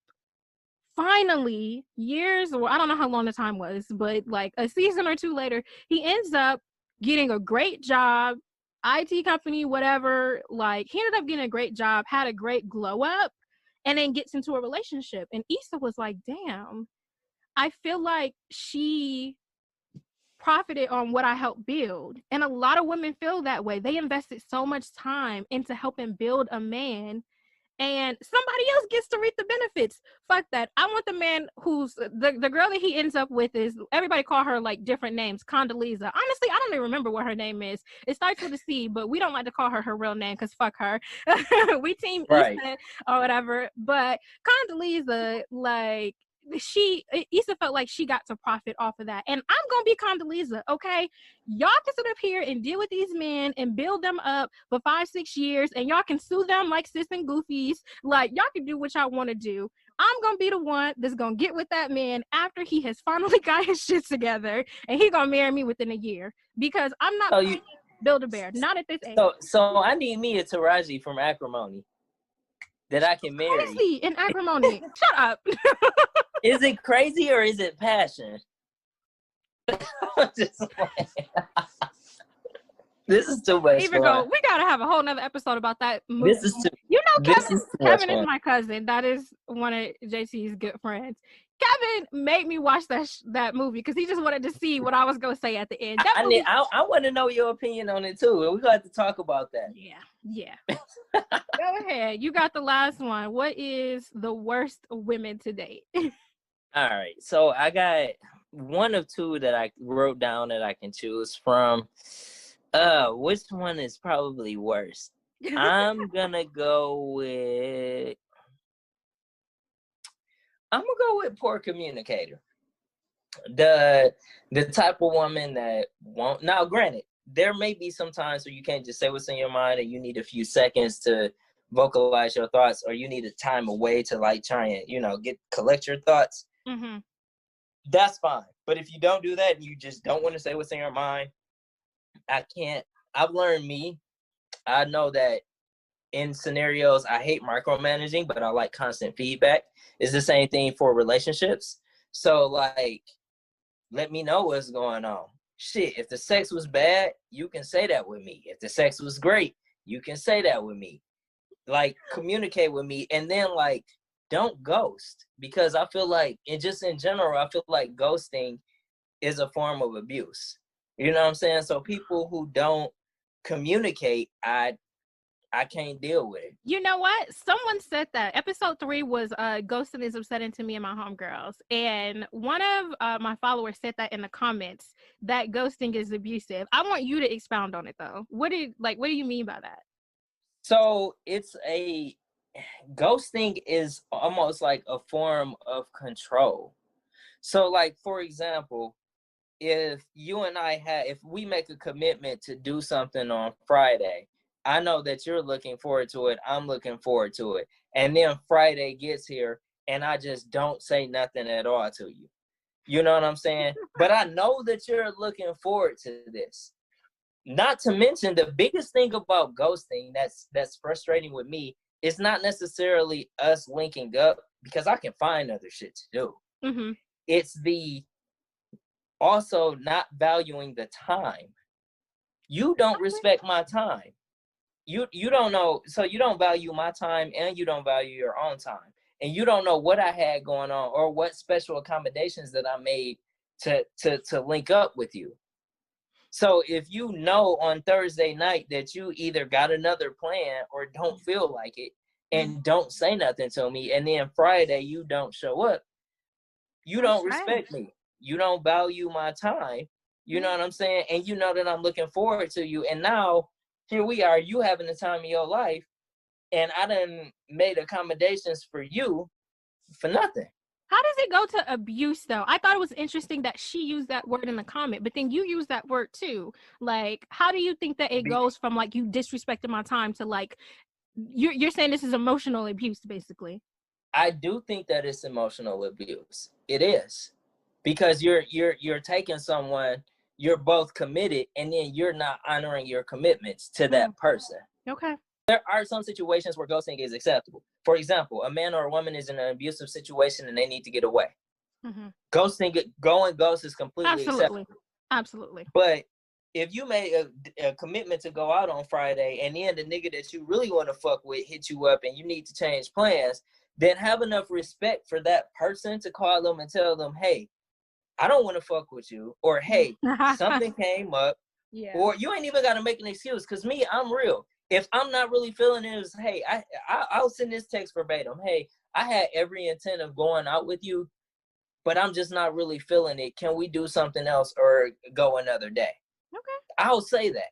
finally years, or I don't know how long the time was, but like a season or two later, he ends up getting a great job, IT company, whatever. Like he ended up getting a great job, had a great glow up, and then gets into a relationship. And Issa was like, damn, I feel like she profited on what I helped build. And a lot of women feel that way. They invested so much time into helping build a man, and somebody else gets to reap the benefits. Fuck that. I want the man who's the girl that he ends up with is, everybody call her like different names. Condoleezza. Honestly, I don't even remember what her name is. It starts with a C, but we don't like to call her real name because fuck her. We team Issa or whatever. But Condoleezza, like, Issa felt like she got to profit off of that. And I'm gonna be Condoleezza, okay? Y'all can sit up here and deal with these men and build them up for 5-6 years, and y'all can sue them like Sis and Goofies. Like, y'all can do what y'all want to do. I'm gonna be the one that's gonna get with that man after he has finally got his shit together, and he gonna marry me within a year, because I'm not Build-A-Bear, not at this age. So I need me a Taraji from Acrimony that I can marry. Crazy in Acrimony. Shut up. Is it crazy or is it passion? This is too much fun. We gotta have a whole nother episode about that movie. This is too. Kevin is my cousin. That is one of JC's good friends. Kevin made me watch that movie because he just wanted to see what I was gonna say at the end. I want to know your opinion on it too. We're gonna have to talk about that. Yeah. Go ahead. You got the last one. What is the worst women to date? All right. So I got one of two that I wrote down that I can choose from. Which one is probably worse? I'm gonna go with poor communicator. The type of woman that won't. Now, granted, there may be some times where you can't just say what's in your mind, and you need a few seconds to vocalize your thoughts, or you need a time away to like try and collect your thoughts. Mm-hmm. That's fine. But if you don't do that and you just don't want to say what's in your mind, I can't. I've learned I know that in scenarios, I hate micromanaging, but I like constant feedback. It's the same thing for relationships. So, like, let me know what's going on. Shit, if the sex was bad, you can say that with me. If the sex was great, you can say that with me. Like, communicate with me. And then, like, don't ghost. Because I feel like, and just in general, I feel like ghosting is a form of abuse. You know what I'm saying? So people who don't communicate, I can't deal with it. You know what? Someone said that. Episode 3 was ghosting is upsetting to me and my homegirls. And one of my followers said that in the comments, that ghosting is abusive. I want you to expound on it though. What do you mean by that? So it's a ghosting is almost like a form of control. So like, for example, if you and if we make a commitment to do something on Friday, I know that you're looking forward to it. I'm looking forward to it. And then Friday gets here and I just don't say nothing at all to you. You know what I'm saying? But I know that you're looking forward to this. Not to mention, the biggest thing about ghosting that's frustrating with me is not necessarily us linking up, because I can find other shit to do. Mm-hmm. It's the also not valuing the time. You don't respect my time. You don't know, so you don't value my time and you don't value your own time. And you don't know what I had going on or what special accommodations that I made to link up with you. So if you know on Thursday night that you either got another plan or don't feel like it and don't say nothing to me, and then Friday you don't show up, you don't respect me. You don't value my time. You know what I'm saying? And you know that I'm looking forward to you. And now here we are, you having the time of your life, and I done made accommodations for you for nothing. How does it go to abuse, though? I thought it was interesting that she used that word in the comment, but then you use that word too. Like, how do you think that it goes from like you disrespected my time to like you're saying this is emotional abuse, basically? I do think that it's emotional abuse. It is, because you're taking someone, you're both committed, and then you're not honoring your commitments to that person. Okay. There are some situations where ghosting is acceptable. For example, a man or a woman is in an abusive situation and they need to get away. Mm-hmm. Going ghost is completely acceptable. Absolutely. But if you made a commitment to go out on Friday and then the nigga that you really want to fuck with hit you up and you need to change plans, then have enough respect for that person to call them and tell them, hey, I don't want to fuck with you, or hey, something came up, or you ain't even got to make an excuse. Because me, I'm real. If I'm not really feeling it, it's, hey, I'll send this text verbatim. Hey, I had every intent of going out with you, but I'm just not really feeling it. Can we do something else or go another day? Okay. I'll say that.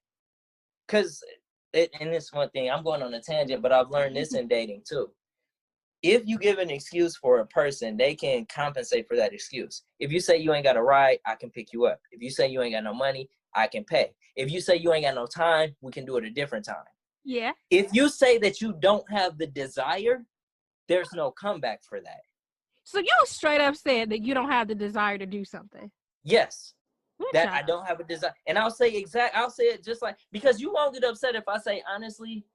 Because, and this one thing, I'm going on a tangent, but I've learned this in dating too. If you give an excuse for a person, they can compensate for that excuse. If you say you ain't got a ride, I can pick you up. If you say you ain't got no money, I can pay. If you say you ain't got no time, we can do it a different time. Yeah. If you say that you don't have the desire, there's no comeback for that. So you straight up said that you don't have the desire to do something. Yes. That I don't have a desire. And I'll say it just like, because you won't get upset if I say, honestly,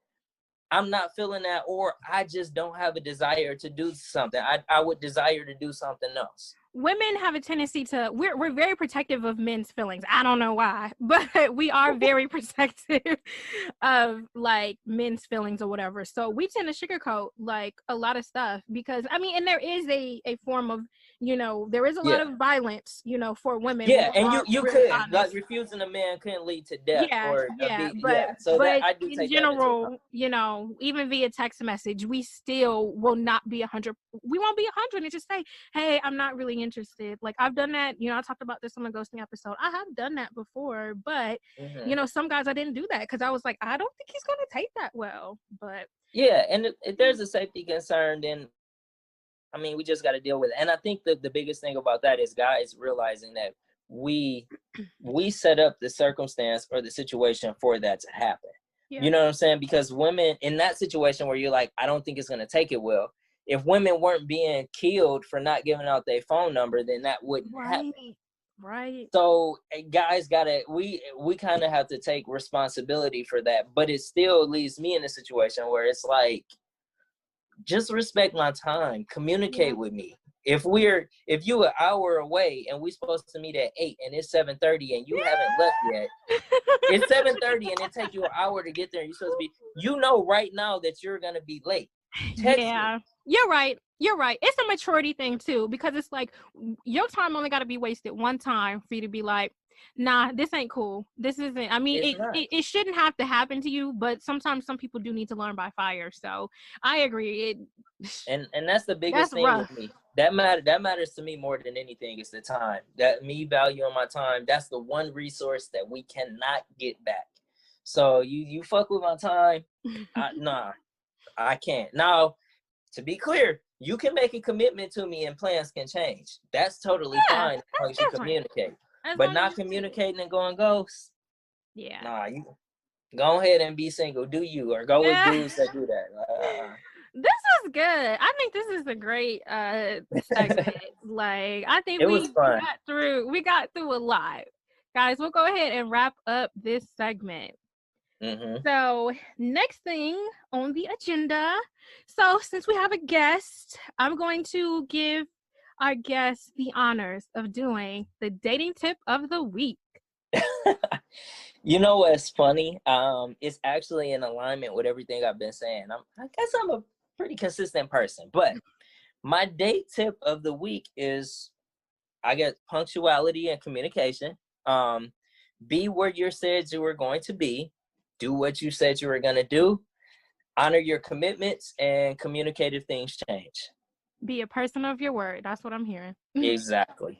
I'm not feeling that, or I just don't have a desire to do something. I would desire to do something else. Women have a tendency to, we're very protective of men's feelings. I don't know why, but we are very protective of like men's feelings or whatever. So we tend to sugarcoat like a lot of stuff because, I mean, and there is a form of, you know, there is a lot of violence, you know, for women. Yeah, and you could, like, refusing a man couldn't lead to death. So but I do in take general, you know, even via text message, we still will not be 100. We won't be 100 and just say, hey, I'm not really interested. Like, I've done that, you know, I talked about this on the ghosting episode. I have done that before, but you know, some guys I didn't do that because I was like, I don't think he's gonna take that well. But yeah, and if there's a safety concern, then I mean, we just got to deal with it. And I think the biggest thing about that is guys realizing that we set up the circumstance or the situation for that to happen. You know what I'm saying? Because women in that situation where you're like, I don't think it's going to take it well. If women weren't being killed for not giving out their phone number, then that wouldn't happen. Right. So guys we kind of have to take responsibility for that. But it still leaves me in a situation where it's like, just respect my time. Communicate with me. If you an hour away and we supposed to meet at 8 and it's 7:30 and you haven't left yet, it's 7:30 and it takes you an hour to get there. And you're supposed to be, you know, right now that you're gonna be late. Text me. You're right. It's a maturity thing too, because it's like your time only got to be wasted one time for you to be like, nah, this ain't cool. This isn't. I mean, it shouldn't have to happen to you, but sometimes some people do need to learn by fire. So I agree. And that's the biggest thing with me. That matters to me more than anything is the time. That me valuing my time. That's the one resource that we cannot get back. So you fuck with my time, nah. I can't. Now, to be clear, you can make a commitment to me and plans can change. That's totally fine as long as you communicate. But not communicating and going ghost. Yeah. Nah, you go ahead and be single. Do you, or go with dudes that do that. This is good. I think this is a great segment. Like, I think we got through a lot. Guys, we'll go ahead and wrap up this segment. So, next thing on the agenda. So, since we have a guest, I'm going to give our guest the honors of doing the dating tip of the week. You know what's funny? It's actually in alignment with everything I've been saying. I guess I'm a pretty consistent person, but my date tip of the week is, I guess, punctuality and communication. Be where you said you were going to be. Do what you said you were going to do. Honor your commitments, and communicate if things change. Be a person of your word. That's what I'm hearing. Exactly.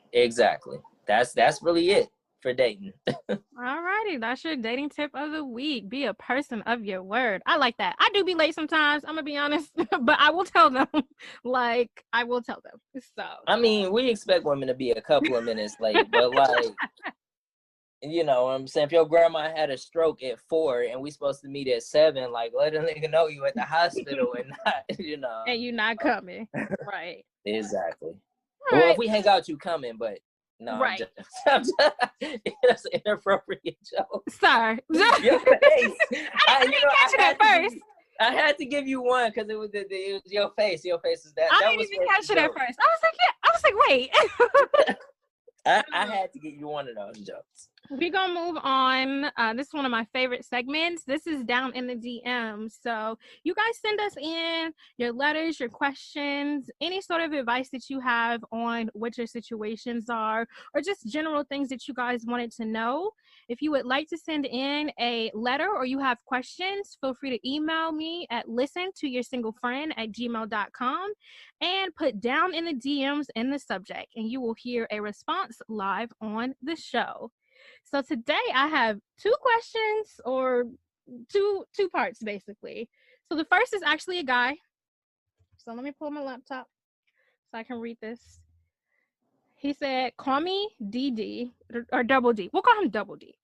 That's really it for dating. All righty. That's your dating tip of the week. Be a person of your word. I like that. I do be late sometimes, I'm going to be honest, but I will tell them. So, I mean, we expect women to be a couple of minutes late, but like, you know what I'm saying? If your grandma had a stroke at 4 and we supposed to meet at 7, like, let a nigga know you at the hospital and not, you know. And you not coming. Right. Exactly. Well, if we hang out, you coming, but no. Right. That's an inappropriate joke. Sir. Your face. I didn't catch it at first. I had to give you one because it was your face. Your face is that. I didn't even catch it at first. I was like, wait. I had to get you one of those jokes. We're going to move on. This is one of my favorite segments. This is Down in the DM. So you guys send us in your letters, your questions, any sort of advice that you have on what your situations are, or just general things that you guys wanted to know. If you would like to send in a letter or you have questions, feel free to email me at listentoyoursinglefriend@gmail.com and put Down in the DMs in the subject, and you will hear a response live on the show. So today I have two questions, or two parts basically. So the first is actually a guy. So let me pull my laptop so I can read this. He said, call me DD or Double D. We'll call him Double D.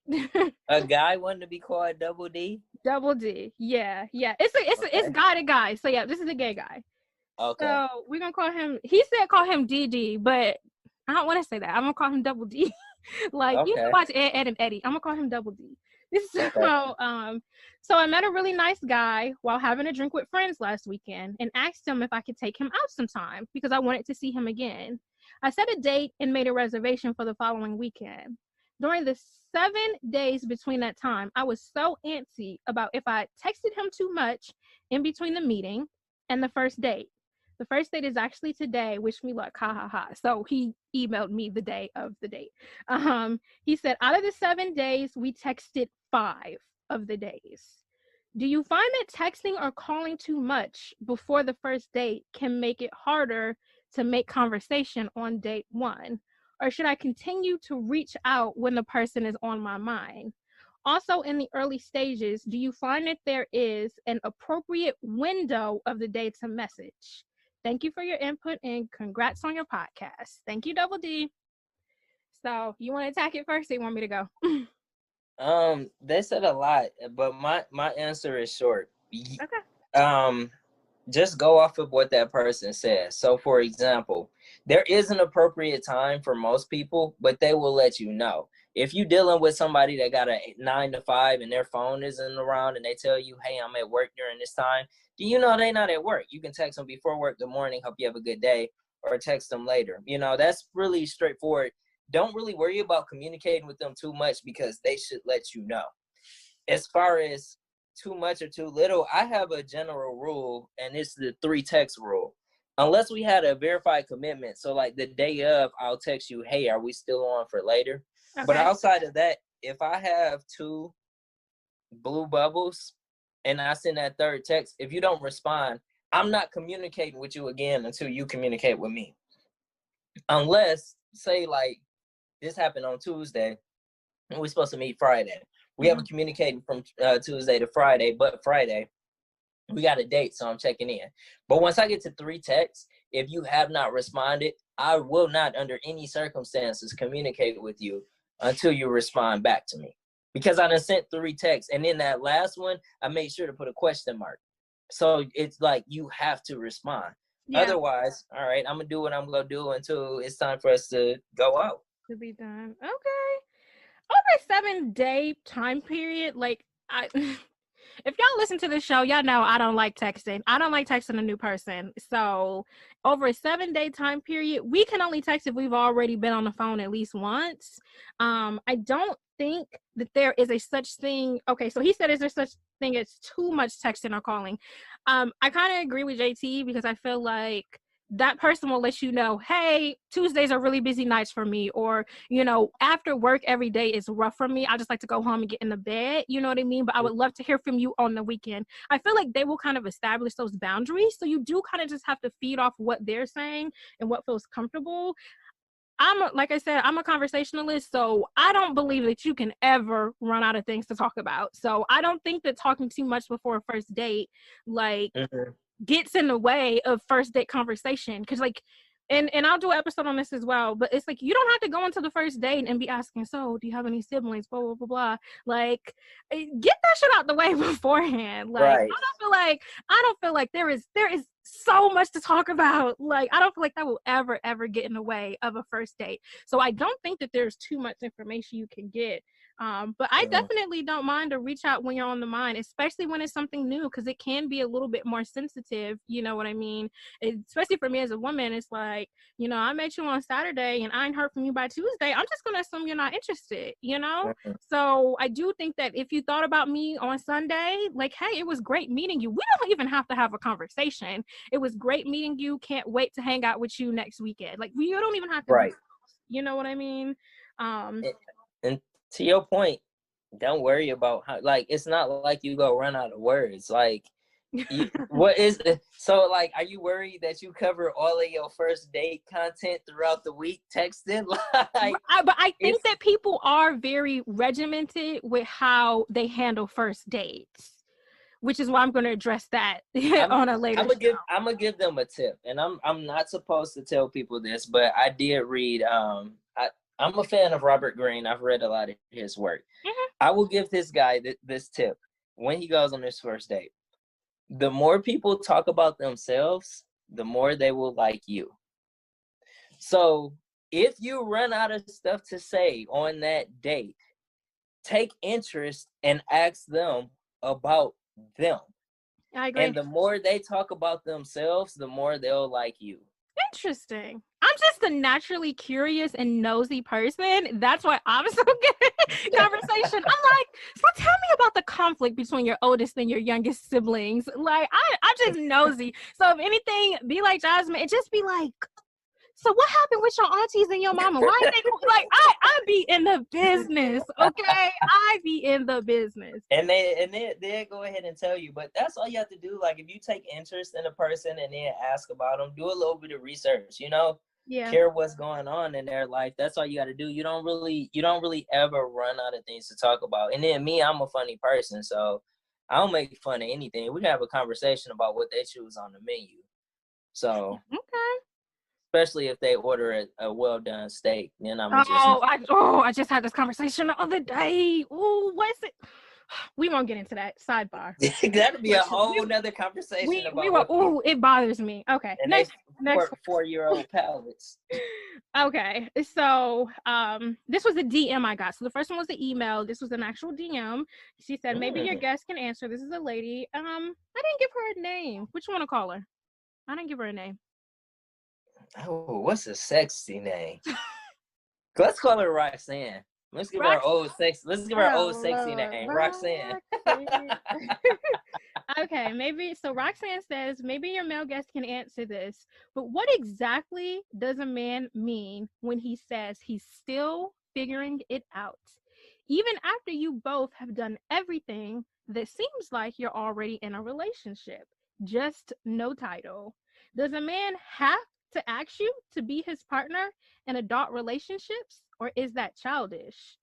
A guy wanting to be called Double D? Double D. Yeah. It's guy to guy. So yeah, this is a gay guy. Okay. So we're gonna call him, he said call him DD, but I don't want to say that. I'm gonna call him Double D. Like, you can watch Ed and Eddie. I'm gonna call him Double D. So I met a really nice guy while having a drink with friends last weekend and asked him if I could take him out sometime because I wanted to see him again. I set a date and made a reservation for the following weekend. During the 7 days between that time, I was so antsy about if I texted him too much in between the meeting and the first date. The first date is actually today. Wish me luck. Ha ha ha. So he emailed me the day of the date. He said, out of the 7 days, we texted 5 of the days. Do you find that texting or calling too much before the first date can make it harder to make conversation on date 1? Or should I continue to reach out when the person is on my mind? Also, in the early stages, do you find that there is an appropriate window of the day to message? Thank you for your input and congrats on your podcast. Thank you, Double D. So you want to attack it first or you want me to go? They said a lot, but my answer is short. Okay. Just go off of what that person says. So for example, there is an appropriate time for most people, but they will let you know. If you're dealing with somebody that got a 9 to 5 and their phone isn't around and they tell you, hey, I'm at work during this time, do you know they're not at work? You can text them before work, good morning, hope you have a good day, or text them later. You know, that's really straightforward. Don't really worry about communicating with them too much because they should let you know. As far as too much or too little, I have a general rule, and it's the 3 text rule. Unless we had a verified commitment, so like the day of, I'll text you, hey, are we still on for later? Okay. But outside of that, if I have 2 blue bubbles and I send that 3rd text, if you don't respond, I'm not communicating with you again until you communicate with me. Unless, say, like, this happened on Tuesday, and we're supposed to meet Friday. We haven't communicated from Tuesday to Friday, but Friday, we got a date, so I'm checking in. But once I get to 3 texts, if you have not responded, I will not under any circumstances communicate with you until you respond back to me. Because I done sent 3 texts, and in that last one, I made sure to put a question mark. So it's like you have to respond. Yeah. Otherwise, all right, I'm gonna do what I'm gonna do until it's time for us to go out. To be done. Okay. Over a 7-day time period, like I if y'all listen to this show, y'all know I don't like texting. I don't like texting a new person. So over a 7-day time period, we can only text if we've already been on the phone at least once. I don't think that there is a such thing. Okay, so he said, is there such thing as too much texting or calling? I kind of agree with JT because I feel like that person will let you know, hey, Tuesdays are really busy nights for me, or, you know, after work every day is rough for me. I just like to go home and get in the bed. You know what I mean? But I would love to hear from you on the weekend. I feel like they will kind of establish those boundaries. So you do kind of just have to feed off what they're saying and what feels comfortable. Like I said, I'm a conversationalist, so I don't believe that you can ever run out of things to talk about. So I don't think that talking too much before a first date, like, gets in the way of first date conversation. Because like, and I'll do an episode on this as well, but it's like you don't have to go into the first date and be asking, so do you have any siblings, blah blah blah blah. Like, get that shit out the way beforehand. Like, Right. I don't feel like there is so much to talk about. Like, I don't feel like that will ever get in the way of a first date. So I don't think that there's too much information you can get. But I definitely don't mind to reach out when you're on the mind, especially when it's something new, because it can be a little bit more sensitive. You know what I mean? Especially for me as a woman, it's like, you know, I met you on Saturday and I ain't heard from you by Tuesday. I'm just going to assume you're not interested, you know? So I do think that if you thought about me on Sunday, like, hey, it was great meeting you. We don't even have to have a conversation. It was great meeting you. Can't wait to hang out with you next weekend. Like, you don't even have to, Right. You know what I mean? And to your point, don't worry about how, like, it's not like you go run out of words. Like, what is it? So, like, are you worried that you cover all of your first date content throughout the week texting? Like, but I think that people are very regimented with how they handle first dates, which is why I'm going to address that on a later show. I'm gonna give them a tip, and I'm not supposed to tell people this, but I did read. I'm a fan of Robert Greene. I've read a lot of his work. I will give this guy this tip when he goes on his first date. The more people talk about themselves, the more they will like you. So if you run out of stuff to say on that date, take interest and ask them about them. I agree. And the more they talk about themselves, the more they'll like you. Interesting. I'm just a naturally curious and nosy person. That's why I'm so good at conversation. I'm like, so tell me about the conflict between your oldest and your youngest siblings. Like, I'm just nosy. So if anything, be like Jasmine and just be like, so what happened with your aunties and your mama? Why they like I be in the business, okay? I be in the business. And they go ahead and tell you, but that's all you have to do. Like, if you take interest in a person and then ask about them, do a little bit of research, you know? Yeah. Care what's going on in their life. That's all you got to do. You don't really ever run out of things to talk about. And then me, I'm a funny person, so I don't make fun of anything. We can have a conversation about what they choose on the menu. So okay. Especially if they order a well done steak, then I'm I just had this conversation the other day. Oh, what is it? We won't get into that. Sidebar. That'd be a whole nother conversation it bothers me. Okay. And next 4-year-old palates. Okay. So this was a DM I got. So the first one was the email. This was an actual DM. She said, maybe your guest can answer. This is a lady. I didn't give her a name. What you want to call her? I didn't give her a name. Oh, what's a sexy name? Let's call her Roxanne. Let's give her old sexy name, Roxanne. Okay, maybe so. Roxanne says, maybe your male guest can answer this, but what exactly does a man mean when he says he's still figuring it out, even after you both have done everything that seems like you're already in a relationship, just no title? Does a man have to ask you to be his partner in adult relationships, or is that childish?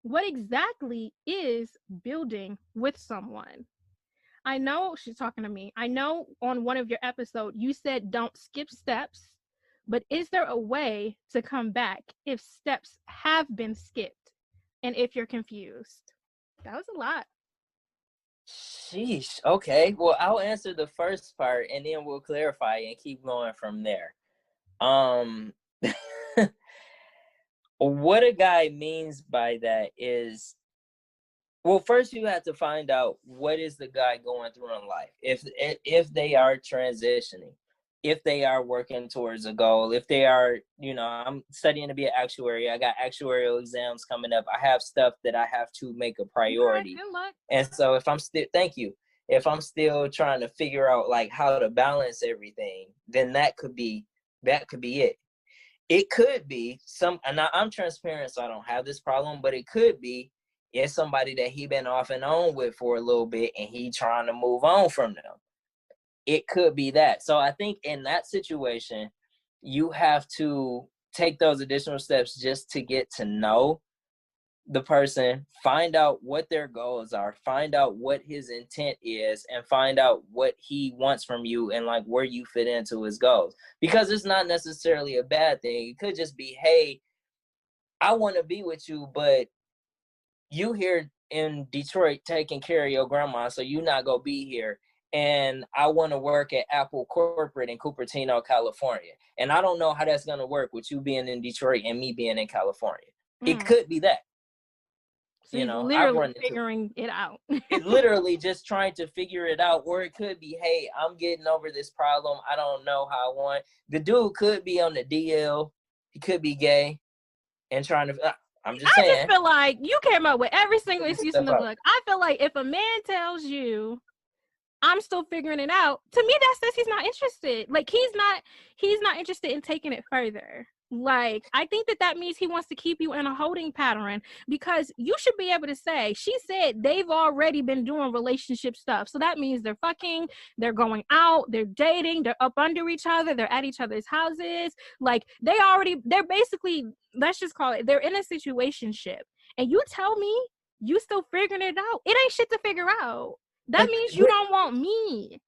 What exactly is building with someone? I know she's talking to me. I know on one of your episodes you said don't skip steps, but is there a way to come back if steps have been skipped and if you're confused? That was a lot. Sheesh. Okay. Well, I'll answer the first part and then we'll clarify and keep going from there. Um, what a guy means by that is, well, first you have to find out what is the guy going through in life. If they are transitioning, if they are working towards a goal, if they are, I'm studying to be an actuary. I got actuarial exams coming up. I have stuff that I have to make a priority. Good luck. And so if I'm still, thank you. If I'm still trying to figure out like how to balance everything, then that could be it. It could be and I'm transparent, so I don't have this problem, but it could be it's somebody that he been off and on with for a little bit and he trying to move on from them. It could be that. So I think in that situation, you have to take those additional steps just to get to know the person, find out what their goals are, find out what his intent is, and find out what he wants from you and like where you fit into his goals. Because it's not necessarily a bad thing. It could just be, hey, I want to be with you, but you here in Detroit taking care of your grandma, so you not gonna be here. And I want to work at Apple Corporate in Cupertino, California. And I don't know how that's gonna work with you being in Detroit and me being in California. It could be that. So he's literally figuring it out. It's literally just trying to figure it out. Or it could be, hey, I'm getting over this problem. I don't know how I want. The dude could be on the DL. He could be gay and trying to. I'm just saying. I just feel like you came up with every single excuse in the book. I feel like if a man tells you, I'm still figuring it out, to me that says he's not interested. Like he's not interested in taking it further. Like, I think that means he wants to keep you in a holding pattern, because you should be able to say, she said they've already been doing relationship stuff. So that means they're fucking, they're going out, they're dating, they're up under each other, they're at each other's houses. Like they're basically, let's just call it, they're in a situationship. And you tell me you still figuring it out. It ain't shit to figure out. That means you don't want me.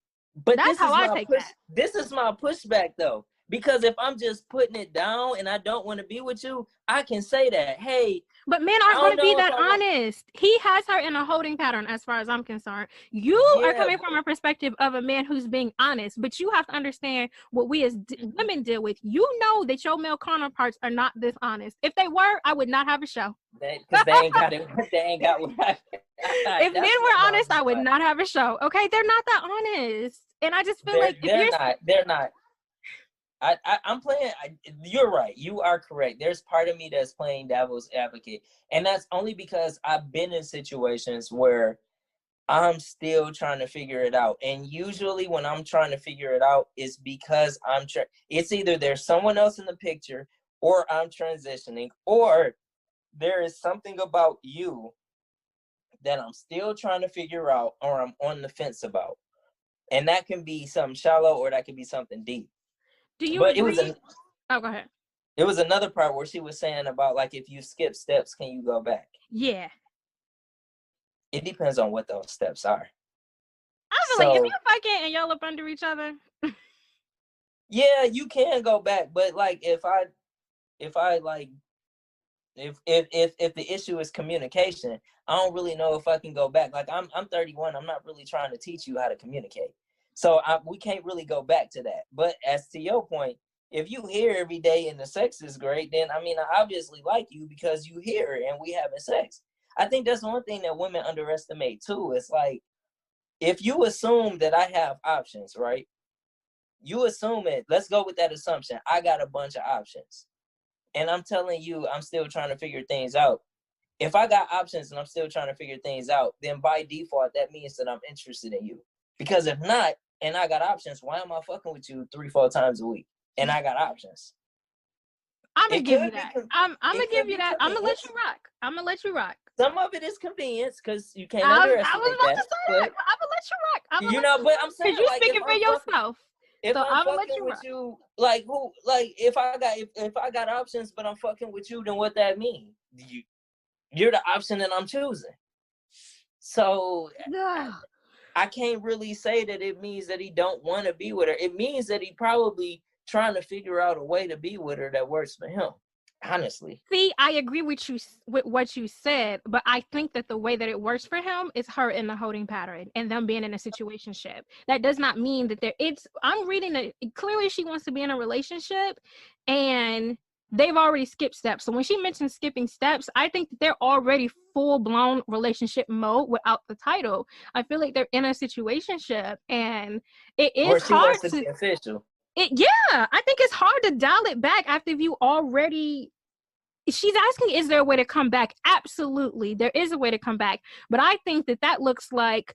But that's how I take that. This is my pushback though. Because if I'm just putting it down and I don't want to be with you, I can say that. Hey, but men aren't going to be that honest. He has her in a holding pattern as far as I'm concerned. You are coming from a perspective of a man who's being honest, but you have to understand what we as women deal with. You know that your male counterparts are not this honest. If they were, I would not have a show. Because they ain't got it. They ain't got what if men were honest, I would not have a show. Okay? They're not that honest. And I just feel like they're not. I'm playing. You're right. You are correct. There's part of me that's playing devil's advocate, and that's only because I've been in situations where I'm still trying to figure it out. And usually, when I'm trying to figure it out, it's because it's either there's someone else in the picture, or I'm transitioning, or there is something about you that I'm still trying to figure out, or I'm on the fence about, and that can be something shallow, or that can be something deep. Do you agree? Oh, go ahead. It was another part where she was saying about like if you skip steps, can you go back? Yeah. It depends on what those steps are. I feel like if you're fucking and y'all up under each other. Yeah, you can go back, but like if the issue is communication, I don't really know if I can go back. Like I'm 31. I'm not really trying to teach you how to communicate. So we can't really go back to that. But as to your point, if you hear every day and the sex is great, then I mean, I obviously like you because you hear and we having sex. I think that's one thing that women underestimate too. It's like, if you assume that I have options, right? You assume it. Let's go with that assumption. I got a bunch of options. And I'm telling you, I'm still trying to figure things out. If I got options and I'm still trying to figure things out, then by default, that means that I'm interested in you. Because if not, and I got options, why am I fucking with you 3-4 times a week? And I got options. I'm gonna give you that. I'm gonna give you that. I'm gonna let you rock. Some of it is convenience because you can't underestimate that. I was about to say that. I'm gonna let you rock. But I'm saying, because you're speaking for yourself. If I'm fucking with you, like who? Like if I got options, but I'm fucking with you, then what that mean? You're the option that I'm choosing. So. I can't really say that it means that he don't want to be with her. It means that he probably trying to figure out a way to be with her that works for him. Honestly. See, I agree with you with what you said, but I think that the way that it works for him is her in the holding pattern and them being in a situationship. That does not mean that I'm reading that clearly she wants to be in a relationship and they've already skipped steps. So when she mentioned skipping steps, I think that they're already full-blown relationship mode without the title. I feel like they're in a situationship and it is hard to be official. Yeah, I think it's hard to dial it back after you already. She's asking, is there a way to come back? Absolutely, there is a way to come back. But I think that looks like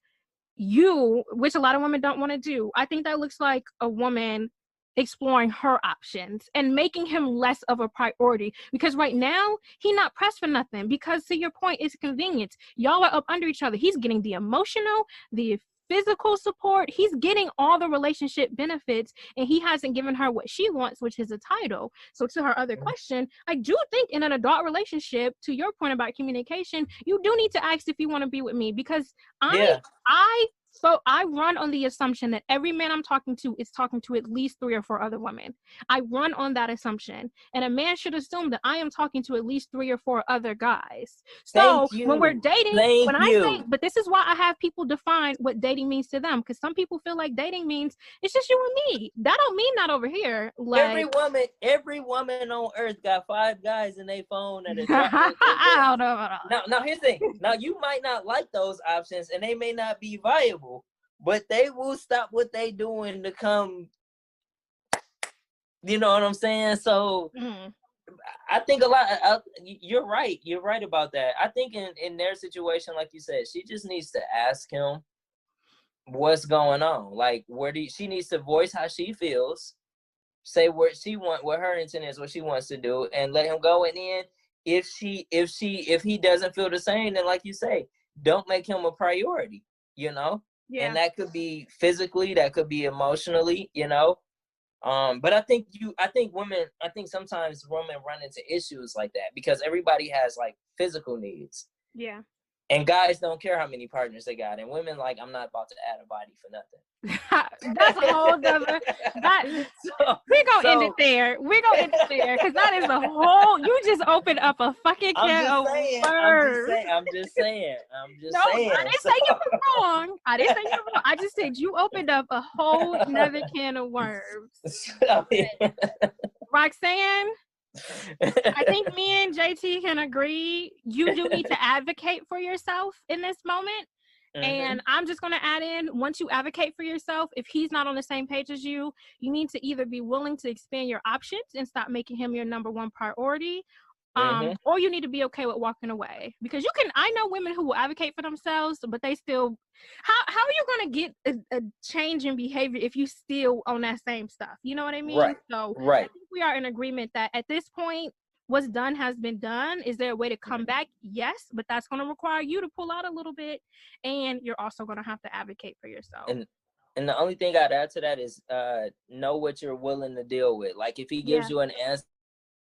which a lot of women don't want to do. I think that looks like a woman exploring her options and making him less of a priority, because right now he's not pressed for nothing, because to your point, it's convenience. Y'all are up under each other. He's getting the emotional, the physical support. He's getting all the relationship benefits, and he hasn't given her what she wants, which is a title. So to her other question, I do think in an adult relationship, to your point about communication, you do need to ask if you want to be with me, because So I run on the assumption that every man I'm talking to is talking to at least 3 or 4 other women. I run on that assumption. And a man should assume that I am talking to at least 3 or 4 other guys. So when we're dating, but this is why I have people define what dating means to them. Because some people feel like dating means it's just you and me. That don't mean that over here. Like, every woman on earth got 5 guys in their phone and I don't know. Now here's the thing. Now you might not like those options and they may not be viable, but they will stop what they doing to come. You know what I'm saying? So I think a lot. You're right. You're right about that. I think in their situation, like you said, she just needs to ask him what's going on. Like, she needs to voice how she feels, say what her intent is, what she wants to do, and let him go. And then if he doesn't feel the same, then like you say, don't make him a priority. You know. Yeah. And that could be physically, that could be emotionally, you know. But I think sometimes women run into issues like that because everybody has like physical needs. Yeah. And guys don't care how many partners they got. And women like, I'm not about to add a body for nothing. That's a whole other. We're going to end it there. Because that is a whole, you just opened up a fucking can of worms. I'm just saying. I didn't say you were wrong. I just said you opened up a whole another can of worms. Roxanne? I think me and JT can agree. You do need to advocate for yourself in this moment. And I'm just going to add in, once you advocate for yourself, if he's not on the same page as you, you need to either be willing to expand your options and stop making him your number one priority. Or you need to be okay with walking away, because I know women who will advocate for themselves, but they still, how are you going to get a change in behavior if you still on that same stuff? You know what I mean? Right. So I think we are in agreement that at this point, what's done has been done. Is there a way to come back? Yes, but that's going to require you to pull out a little bit, and you're also going to have to advocate for yourself. And the only thing I'd add to that is know what you're willing to deal with. Like if he gives you an answer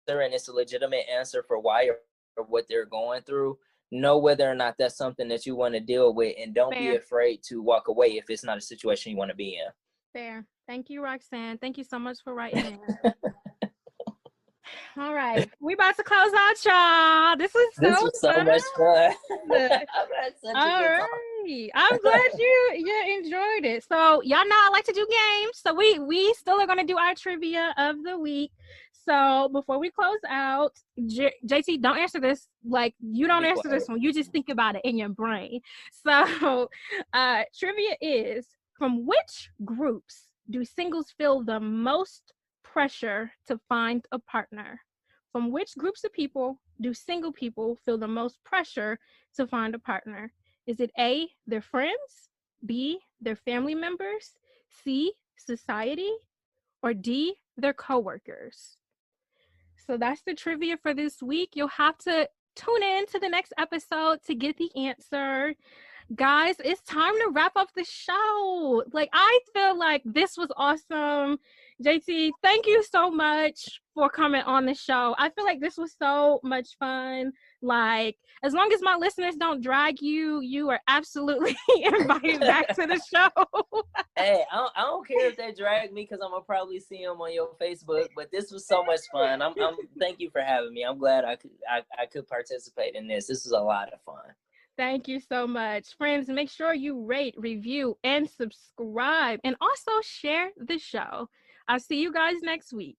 and it's a legitimate answer for why or what they're going through, know whether or not that's something that you want to deal with, and don't be afraid to walk away if it's not a situation you want to be in. Fair. Thank you, Roxanne. Thank you so much for writing in. All right, we about to close out, y'all. This was so much fun. All right, I'm glad you enjoyed it. So y'all know I like to do games, so we still are gonna do our trivia of the week. So before we close out, JT, don't answer this. Like, you don't answer this one. You just think about it in your brain. So trivia is, from which groups do singles feel the most pressure to find a partner? From which groups of people do single people feel the most pressure to find a partner? Is it A, their friends, B, their family members, C, society, or D, their coworkers? So that's the trivia for this week. You'll have to tune in to the next episode to get the answer. Guys, it's time to wrap up the show. Like, I feel like this was awesome. JT, thank you so much for coming on the show. I feel like this was so much fun. Like, as long as my listeners don't drag you, you are absolutely invited back to the show. Hey, I don't care if they drag me because I'm gonna probably see them on your Facebook. But this was so much fun. I'm thank you for having me. I'm glad I could participate in this. This was a lot of fun. Thank you so much. Friends, make sure you rate, review, and subscribe, and also share the show. I'll see you guys next week.